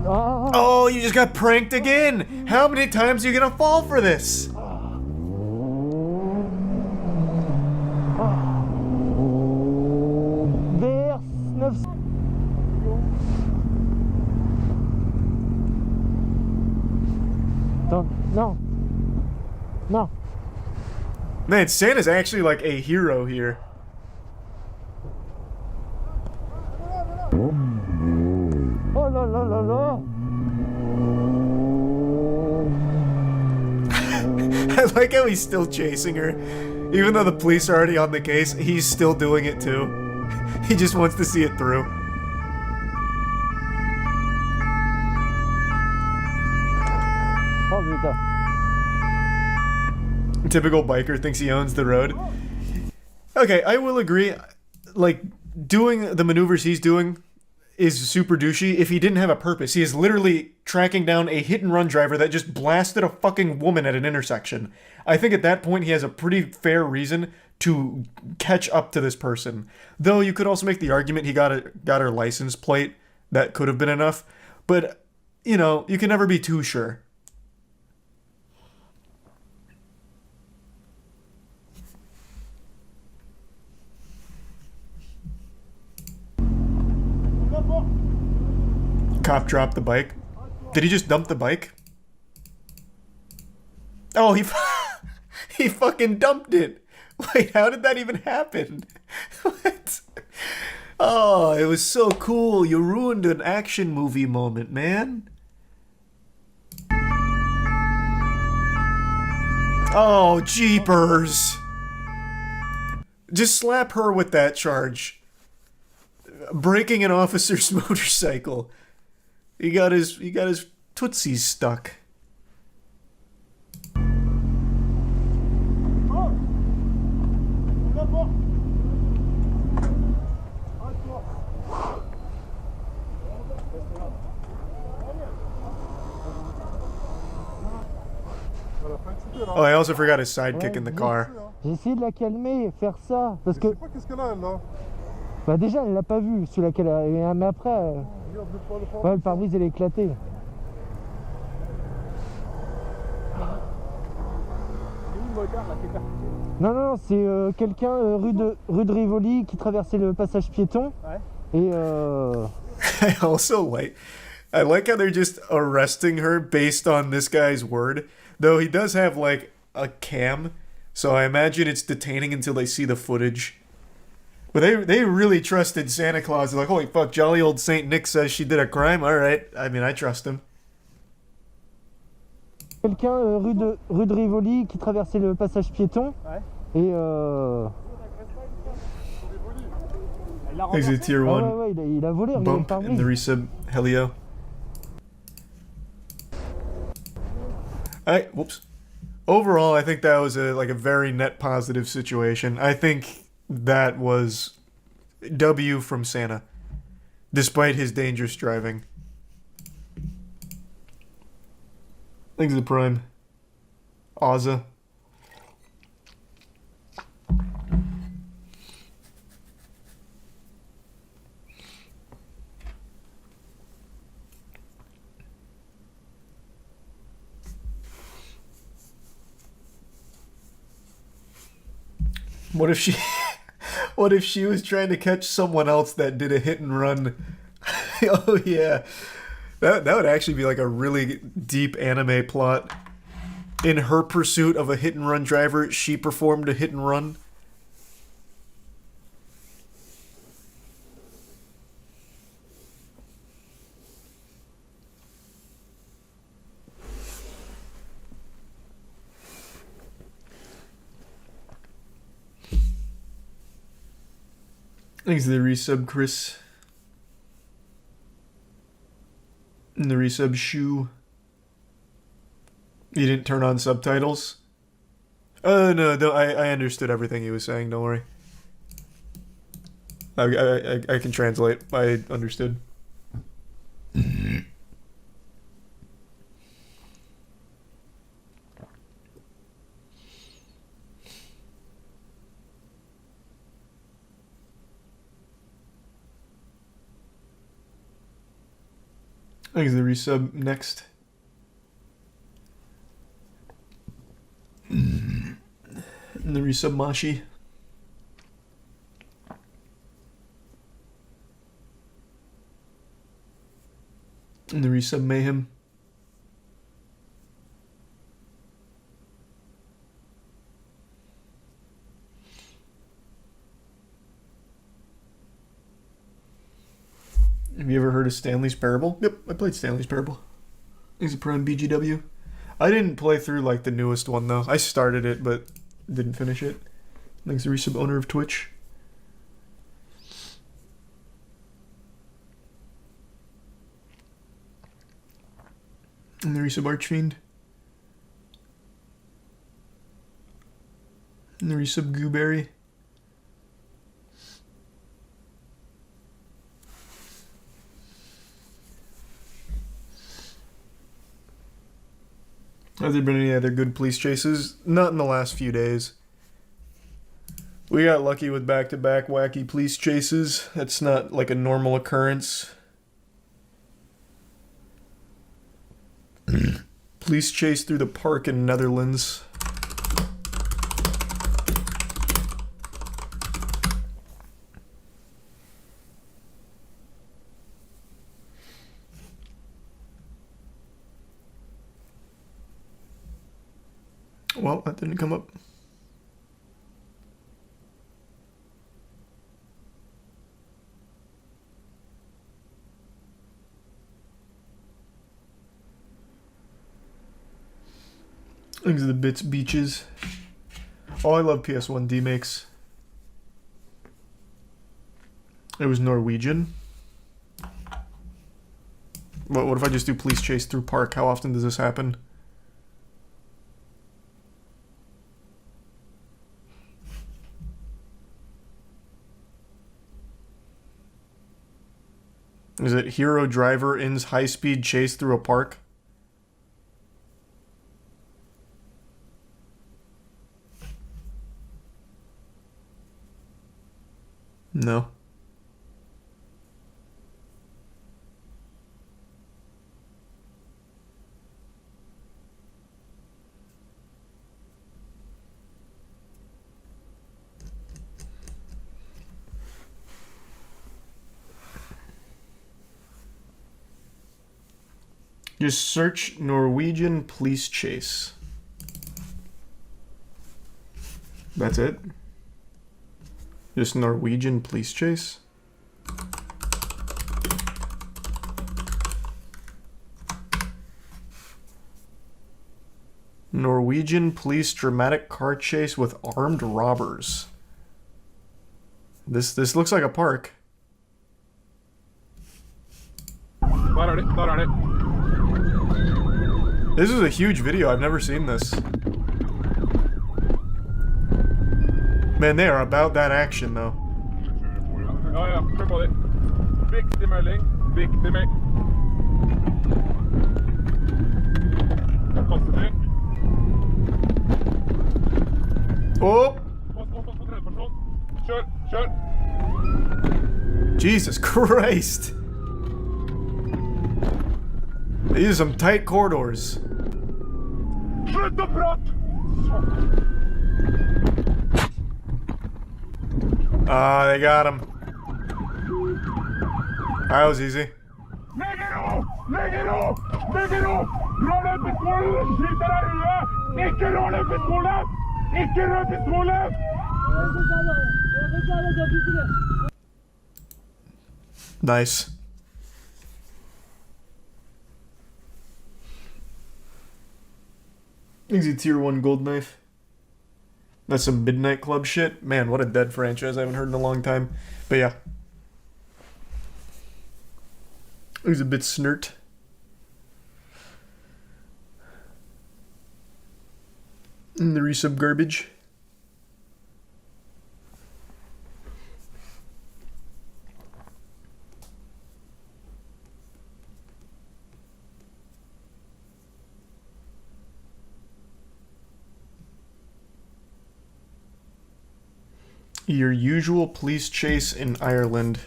Oh, you just got pranked again! How many times are you gonna fall for this? No. No. Man, Santa's actually like a hero here. Oh no no no no! I like how he's still chasing her. Even though the police are already on the case, he's still doing it too. He just wants to see it through. Oh putain. Typical biker thinks he owns the road. Okay, I will agree. Like, doing the maneuvers he's doing is super douchey if he didn't have a purpose. He is literally tracking down a hit-and-run driver that just blasted a fucking woman at an intersection. I think at that point he has a pretty fair reason to catch up to this person. Though you could also make the argument he got her license plate. That could have been enough. But, you know, you can never be too sure. Cop dropped the bike. Did he just dump the bike? Oh, he fucking dumped it. Wait, how did that even happen? What? Oh, it was so cool. You ruined an action movie moment, man. Oh, jeepers. Just slap her with that charge. Breaking an officer's motorcycle. He got his tootsies stuck. Oh, I also forgot his sidekick in the car. J'ai essayé de la calmer, faire ça, parce que. Je sais pas qu'est-ce qu'elle a, là. Bah déjà, elle l'a pas vu, celui-là qu'elle a. Mais après. Ouais, le pare-brise, elle est éclatée. Non, non, c'est quelqu'un rue de Rivoli qui traversait le passage piéton. Ouais. Et I like how they're just arresting her based on this guy's word. Though he does have like a cam, so I imagine it's detaining until they see the footage. But they really trusted Santa Claus. They're like, holy fuck, jolly old Saint Nick says she did a crime. All right, I mean, I trust him. Quelqu'un rue de Rivoli qui traversait le passage piéton. Ouais. Et Exit tier 1. Ouais, il a volé. Bump in the resub Helio. Whoops. Overall, I think that was a very net positive situation. I think that was W from Santa, despite his dangerous driving. Thanks to the Prime. Ozza. What if she what if she was trying to catch someone else that did a hit and run? Oh yeah. That would actually be like a really deep anime plot. In her pursuit of a hit and run driver, she performed a hit and run. Thanks to the resub, Chris. And the resub, Shoe. You didn't turn on subtitles? No, I understood everything he was saying, don't worry. I can translate. I understood. Thanks to the resub. Next. And the resub Mashi. And the resub Mayhem. Have you ever heard of Stanley's Parable? Yep, I played Stanley's Parable. He's a Prime BGW. I didn't play through like the newest one though. I started it but didn't finish it. Thanks to resub owner of Twitch. And the resub Archfiend. And the resub Gooberry. Have there been any other good police chases? Not in the last few days. We got lucky with back-to-back wacky police chases. That's not like a normal occurrence. Police chase through the park in Netherlands. Well, that didn't come up. Things are the bits beaches. Oh, I love PS1 D-Makes. It was Norwegian. What if I just do police chase through park? How often does this happen? Is it hero driver ends high-speed chase through a park? No. Just search Norwegian police chase. That's it? Just Norwegian police chase? Norwegian police dramatic car chase with armed robbers. This looks like a park. This is a huge video. I've never seen this. Man, they are about that action, though. Ja, kör på det. Viktig melding. Viktig melding. Kostning. Jesus Christ. These are some tight corridors. Ah, they got him. That was easy. Nice. Easy tier 1 gold knife. That's some Midnight Club shit. Man, what a dead franchise I haven't heard in a long time. But yeah. He's a bit snert. And the resub garbage. Your usual police chase in Ireland.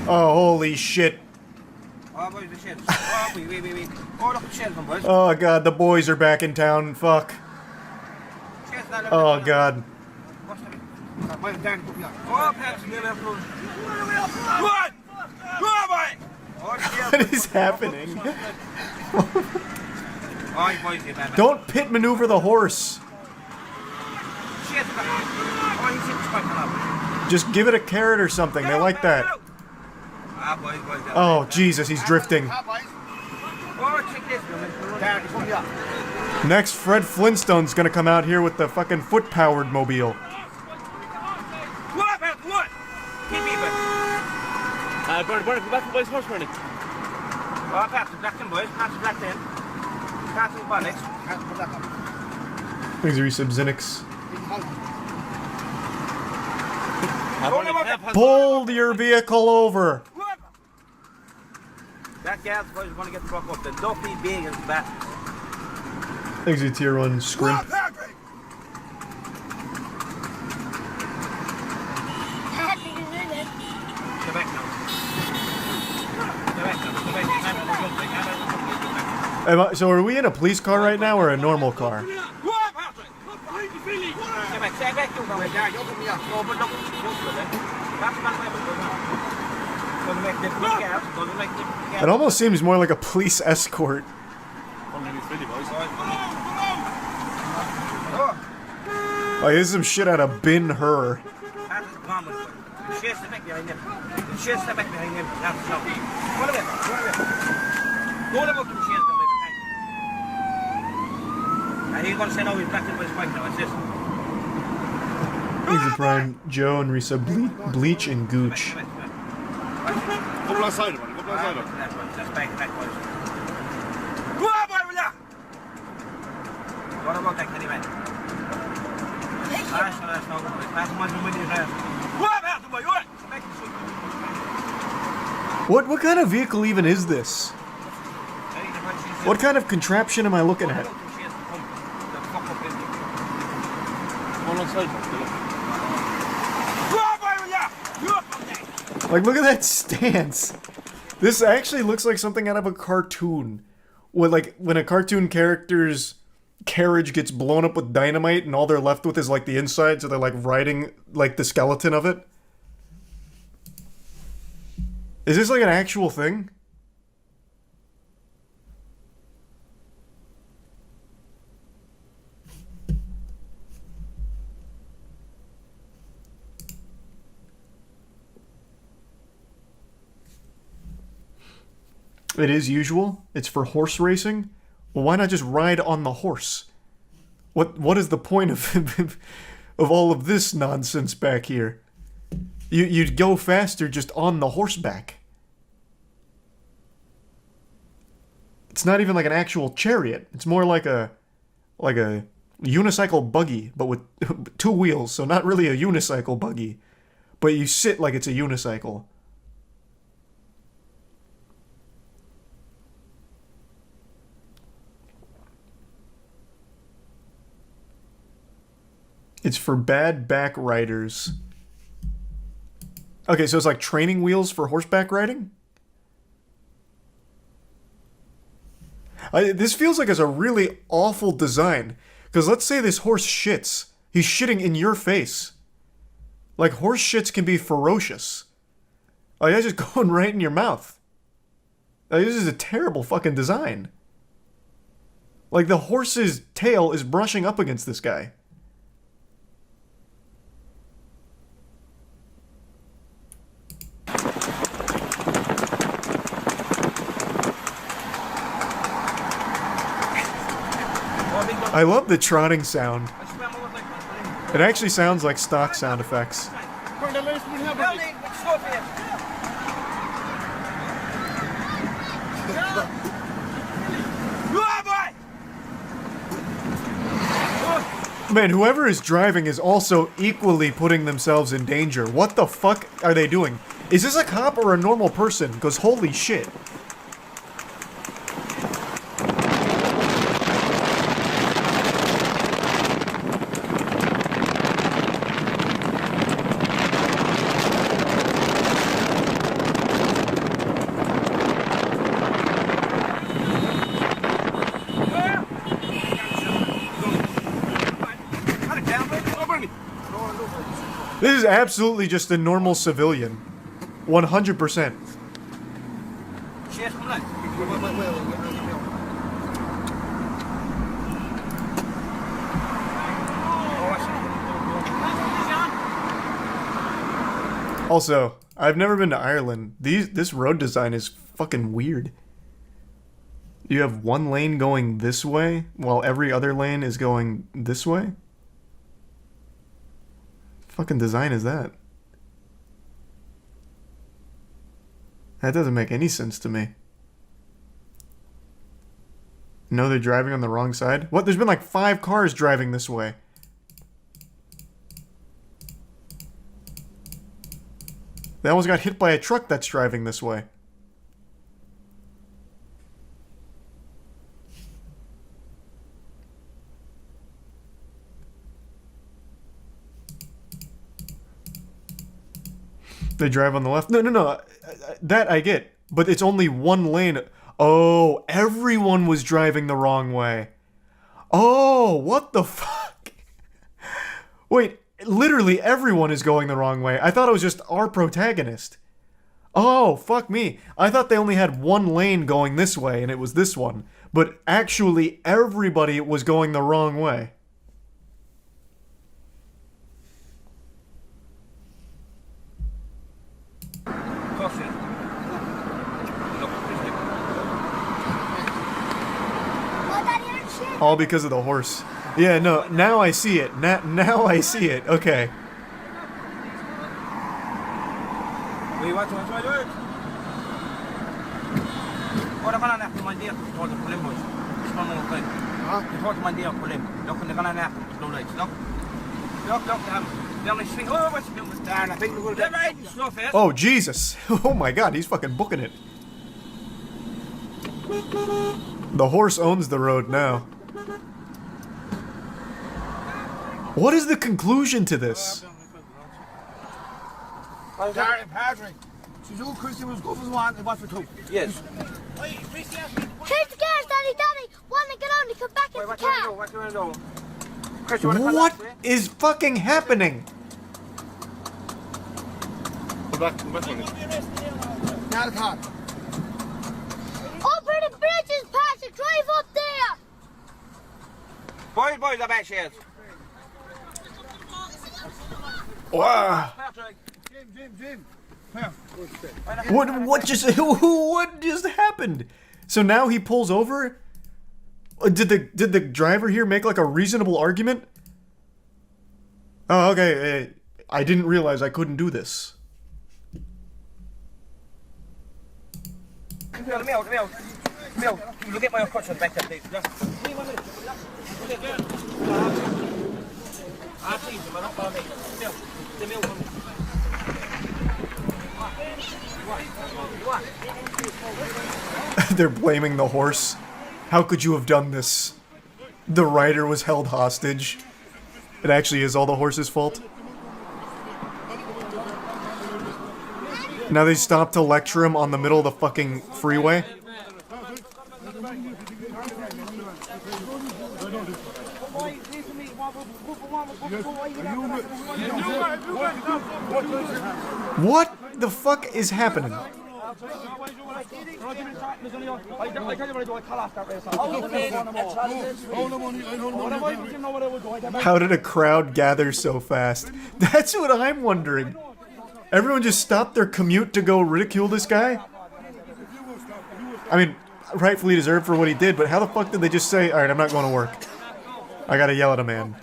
Oh, holy shit. Oh god, the boys are back in town. Fuck. Oh god. What is happening? Don't pit maneuver the horse. Just give it a carrot or something. They like that. Oh, Jesus, he's drifting. Next, Fred Flintstone's gonna come out here with the fucking foot-powered mobile. These are some Zinix. Pull your vehicle over. That gal's going to get the fuck up. The dopey big is back. Exit tier 1 scrimp. So are we in a police car right now or a normal car? It almost seems more like a police escort. Like, this is some shit out of Bin Hur. He's a prime Joe and Risa Bleach and Gooch. What kind of vehicle even is this? What kind of contraption am I looking at? Like, look at that stance. This actually looks like something out of a cartoon. When a cartoon character's carriage gets blown up with dynamite and all they're left with is like the inside, so they're like riding like the skeleton of it. Is this like an actual thing? It is usual. It's for horse racing. Well, why not just ride on the horse? What is the point of of all of this nonsense back here? You'd go faster just on the horseback. It's not even like an actual chariot. It's more like a unicycle buggy, but with 2 wheels, so not really a unicycle buggy. But you sit like it's a unicycle. It's for bad back riders. Okay, so it's like training wheels for horseback riding? This feels like it's a really awful design. Because let's say this horse shits. He's shitting in your face. Like, horse shits can be ferocious. Like, that's just going right in your mouth. Like, this is a terrible fucking design. Like, the horse's tail is brushing up against this guy. I love the trotting sound. It actually sounds like stock sound effects. Man, whoever is driving is also equally putting themselves in danger. What the fuck are they doing? Is this a cop or a normal person? Because holy shit. This is absolutely just a normal civilian. 100%. Also, I've never been to Ireland. This road design is fucking weird. You have one lane going this way, while every other lane is going this way? Fucking design is that? That doesn't make any sense to me. No, they're driving on the wrong side? What? There's been like 5 cars driving this way. They almost got hit by a truck that's driving this way. They drive on the left. No. That I get. But it's only one lane. Oh, everyone was driving the wrong way. Oh, what the fuck? Wait, literally everyone is going the wrong way. I thought it was just our protagonist. Oh, fuck me. I thought they only had one lane going this way, and it was this one. But actually, everybody was going the wrong way. All because of the horse. Yeah, no, now I see it. Now I see it. Okay. Oh, Jesus. Oh my God, he's fucking booking it. The horse owns the road now. What is the conclusion to this? Patrick. She's all Christian was good for one and one for two. Yes. Change the gas, Daddy. One and get on and come back in the car. What is fucking happening? Come back. Now the car. Over the bridges, Patrick. Drive up there. Boys, I'm back here. Wow. Jim. What just happened? So now he pulls over? Did the driver here make like a reasonable argument? Oh, okay. I didn't realize I couldn't do this. Mel, you get my crotch on the back there, please. They're blaming the horse. How could you have done this? The rider was held hostage. It actually is all the horse's fault. Now they stop to lecture him on the middle of the fucking freeway. What the fuck is happening? How did a crowd gather so fast? That's what I'm wondering. Everyone just stopped their commute to go ridicule this guy? I mean, rightfully deserved for what he did, but how the fuck did they just say, alright, I'm not going to work. I gotta yell at a man.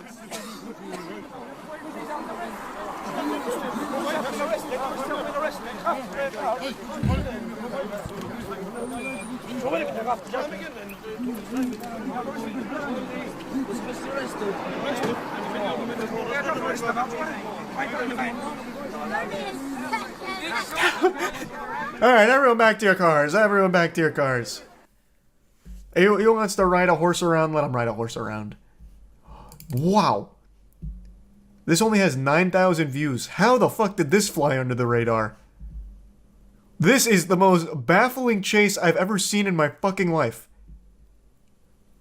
Alright, everyone back to your cars. Everyone back to your cars. He wants to ride a horse around, let him ride a horse around. Wow. This only has 9,000 views. How the fuck did this fly under the radar? This is the most baffling chase I've ever seen in my fucking life.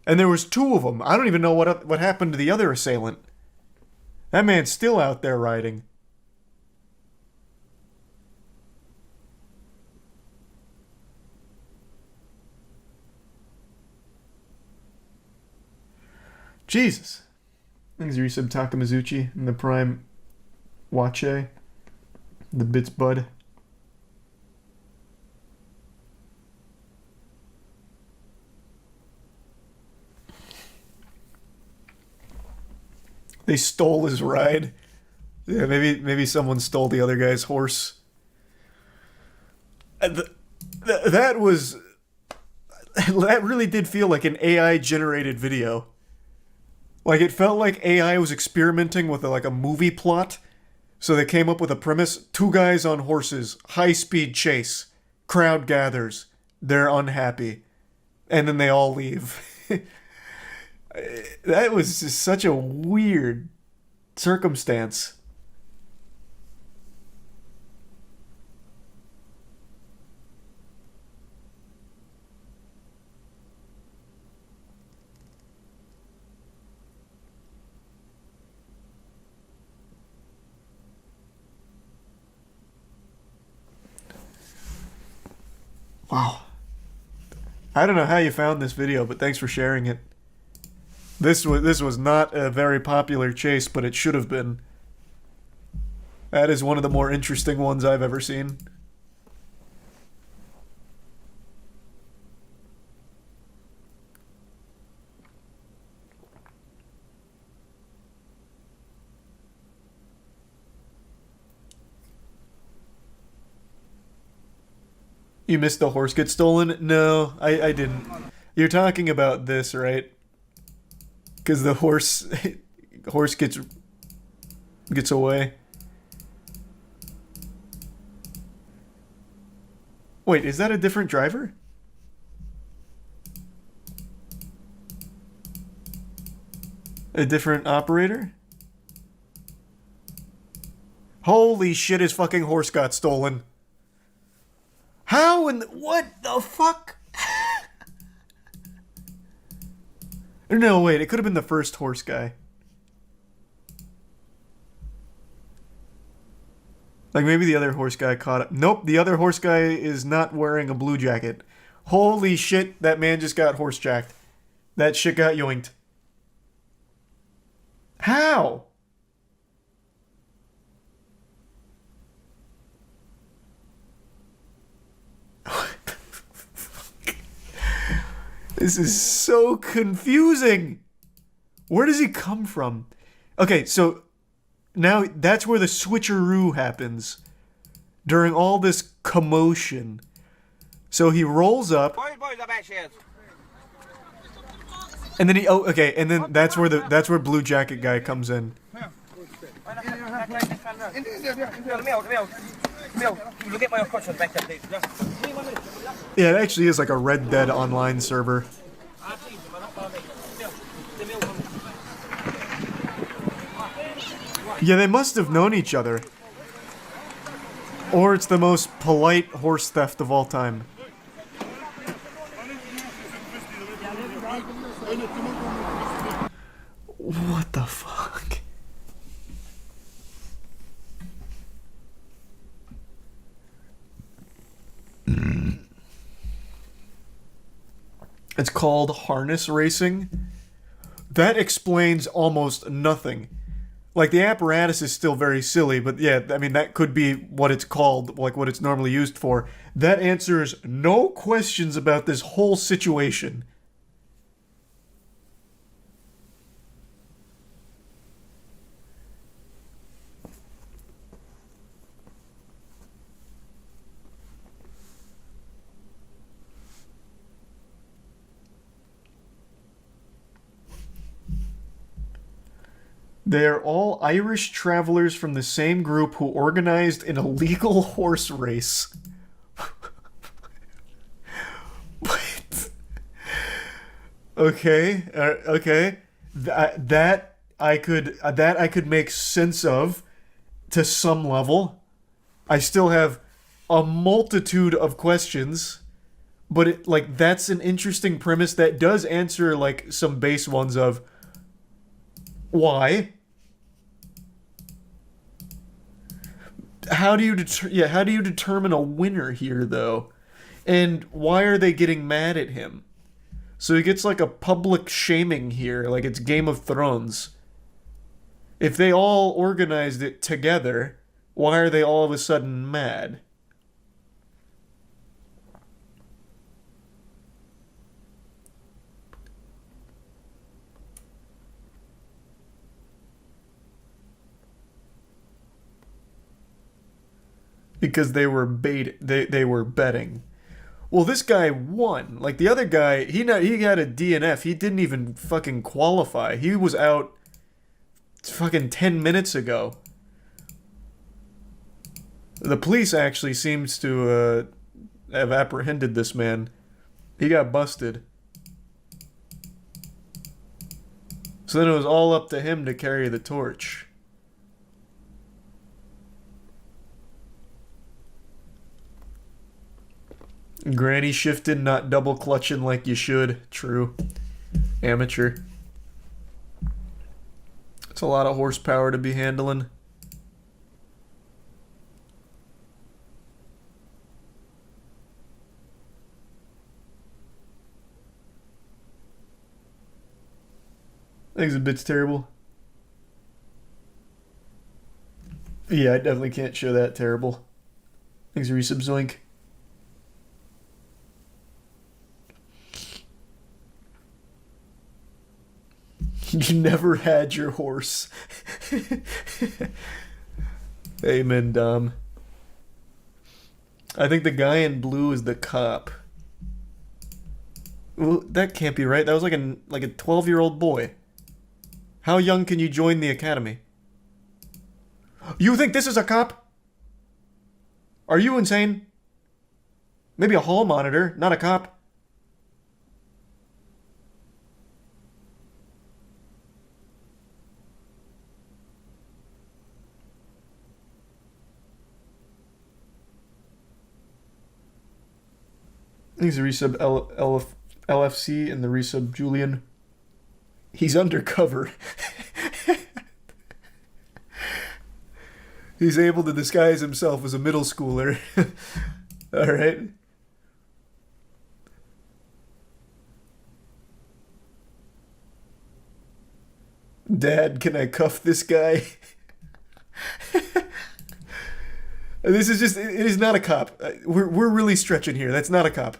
And there was 2 of them. I don't even know what happened to the other assailant. That man's still out there riding. Jesus. Thanks, Resub Takamizuchi and the Prime Wache. The Bits Bud. They stole his ride. Yeah, maybe someone stole the other guy's horse. That was... That really did feel like an AI-generated video. Like, it felt like AI was experimenting with a movie plot. So they came up with a premise. 2 guys on horses. High-speed chase. Crowd gathers. They're unhappy. And then they all leave. That was just such a weird circumstance. Wow. I don't know how you found this video, but thanks for sharing it. This was not a very popular chase, but it should have been. That is one of the more interesting ones I've ever seen. You missed the horse get stolen? No, I didn't. You're talking about this, right? Because the horse gets away. Wait, is that a different driver? A different operator? Holy shit, his fucking horse got stolen. How in the... What the fuck? No, wait, it could have been the first horse guy. Like, maybe the other horse guy caught it. Nope, the other horse guy is not wearing a blue jacket. Holy shit, that man just got horse jacked. That shit got yoinked. How? This is so confusing. Where does he come from? Okay, so now that's where the switcheroo happens. During all this commotion. So he rolls up. And then and then that's where Blue Jacket guy comes in. Yeah, it actually is like a Red Dead Online server. Yeah, they must have known each other. Or it's the most polite horse theft of all time. What the fuck? It's called harness racing. That explains almost nothing. Like, the apparatus is still very silly, but yeah, I mean, that could be what it's called, like what it's normally used for. That answers no questions about this whole situation. They are all Irish travelers from the same group who organized an illegal horse race. What? Okay, okay. That I could make sense of to some level. I still have a multitude of questions, but that's an interesting premise that does answer like some base ones of why. How do you determine a winner here, though? And why are they getting mad at him? So he gets like a public shaming here, like it's Game of Thrones. If they all organized it together, why are they all of a sudden mad? Because they were they were betting. Well, this guy won. Like the other guy, he had a DNF. He didn't even fucking qualify. He was out fucking 10 minutes ago. The police actually seems to have apprehended this man. He got busted. So then it was all up to him to carry the torch. Granny shifted, not double clutching like you should. True. Amateur. It's a lot of horsepower to be handling. I think the bit's terrible. Yeah, I definitely can't show that terrible. Thanks, resub zoink. You never had your horse. Amen, Dom. I think the guy in blue is the cop. Well, that can't be right. That was like a 12-year-old boy. How young can you join the academy? You think this is a cop? Are you insane? Maybe a hall monitor, not a cop. He's a resub LFC and the resub Julian. He's undercover. He's able to disguise himself as a middle schooler. Alright. Dad, can I cuff this guy? This is just, it is not a cop. We're really stretching here. That's not a cop.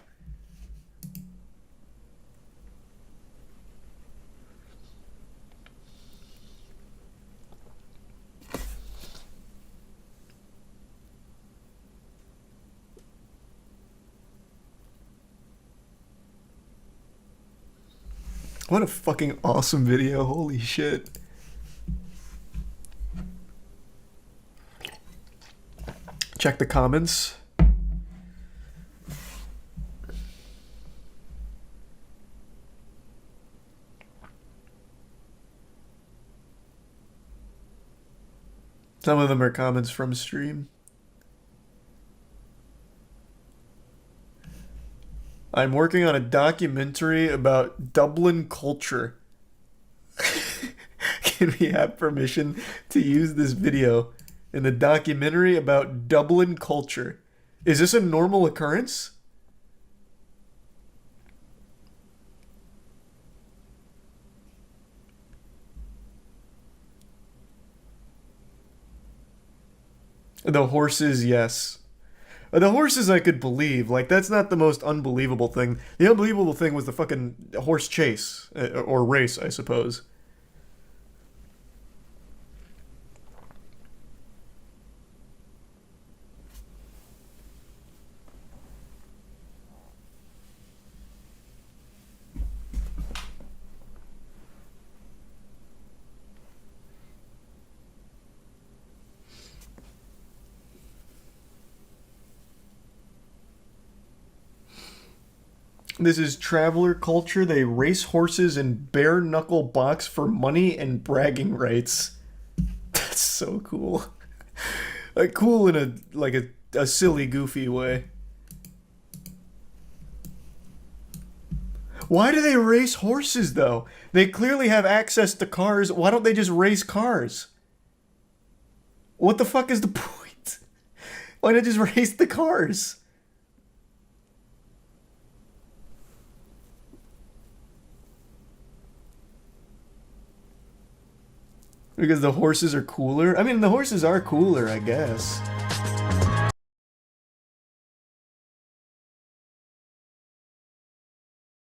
What a fucking awesome video. Holy shit. Check the comments. Some of them are comments from stream. I'm working on a documentary about Dublin culture. Can we have permission to use this video in the documentary about Dublin culture? Is this a normal occurrence? The horses, yes. The horses I could believe. Like, that's not the most unbelievable thing. The unbelievable thing was the fucking horse chase. Or race, I suppose. This is traveler culture. They race horses and bare knuckle box for money and bragging rights. That's so cool. Like, cool in a silly, goofy way. Why do they race horses, though? They clearly have access to cars. Why don't they just race cars? What the fuck is the point? Why not just race the cars? Because the horses are cooler? I mean, the horses are cooler, I guess.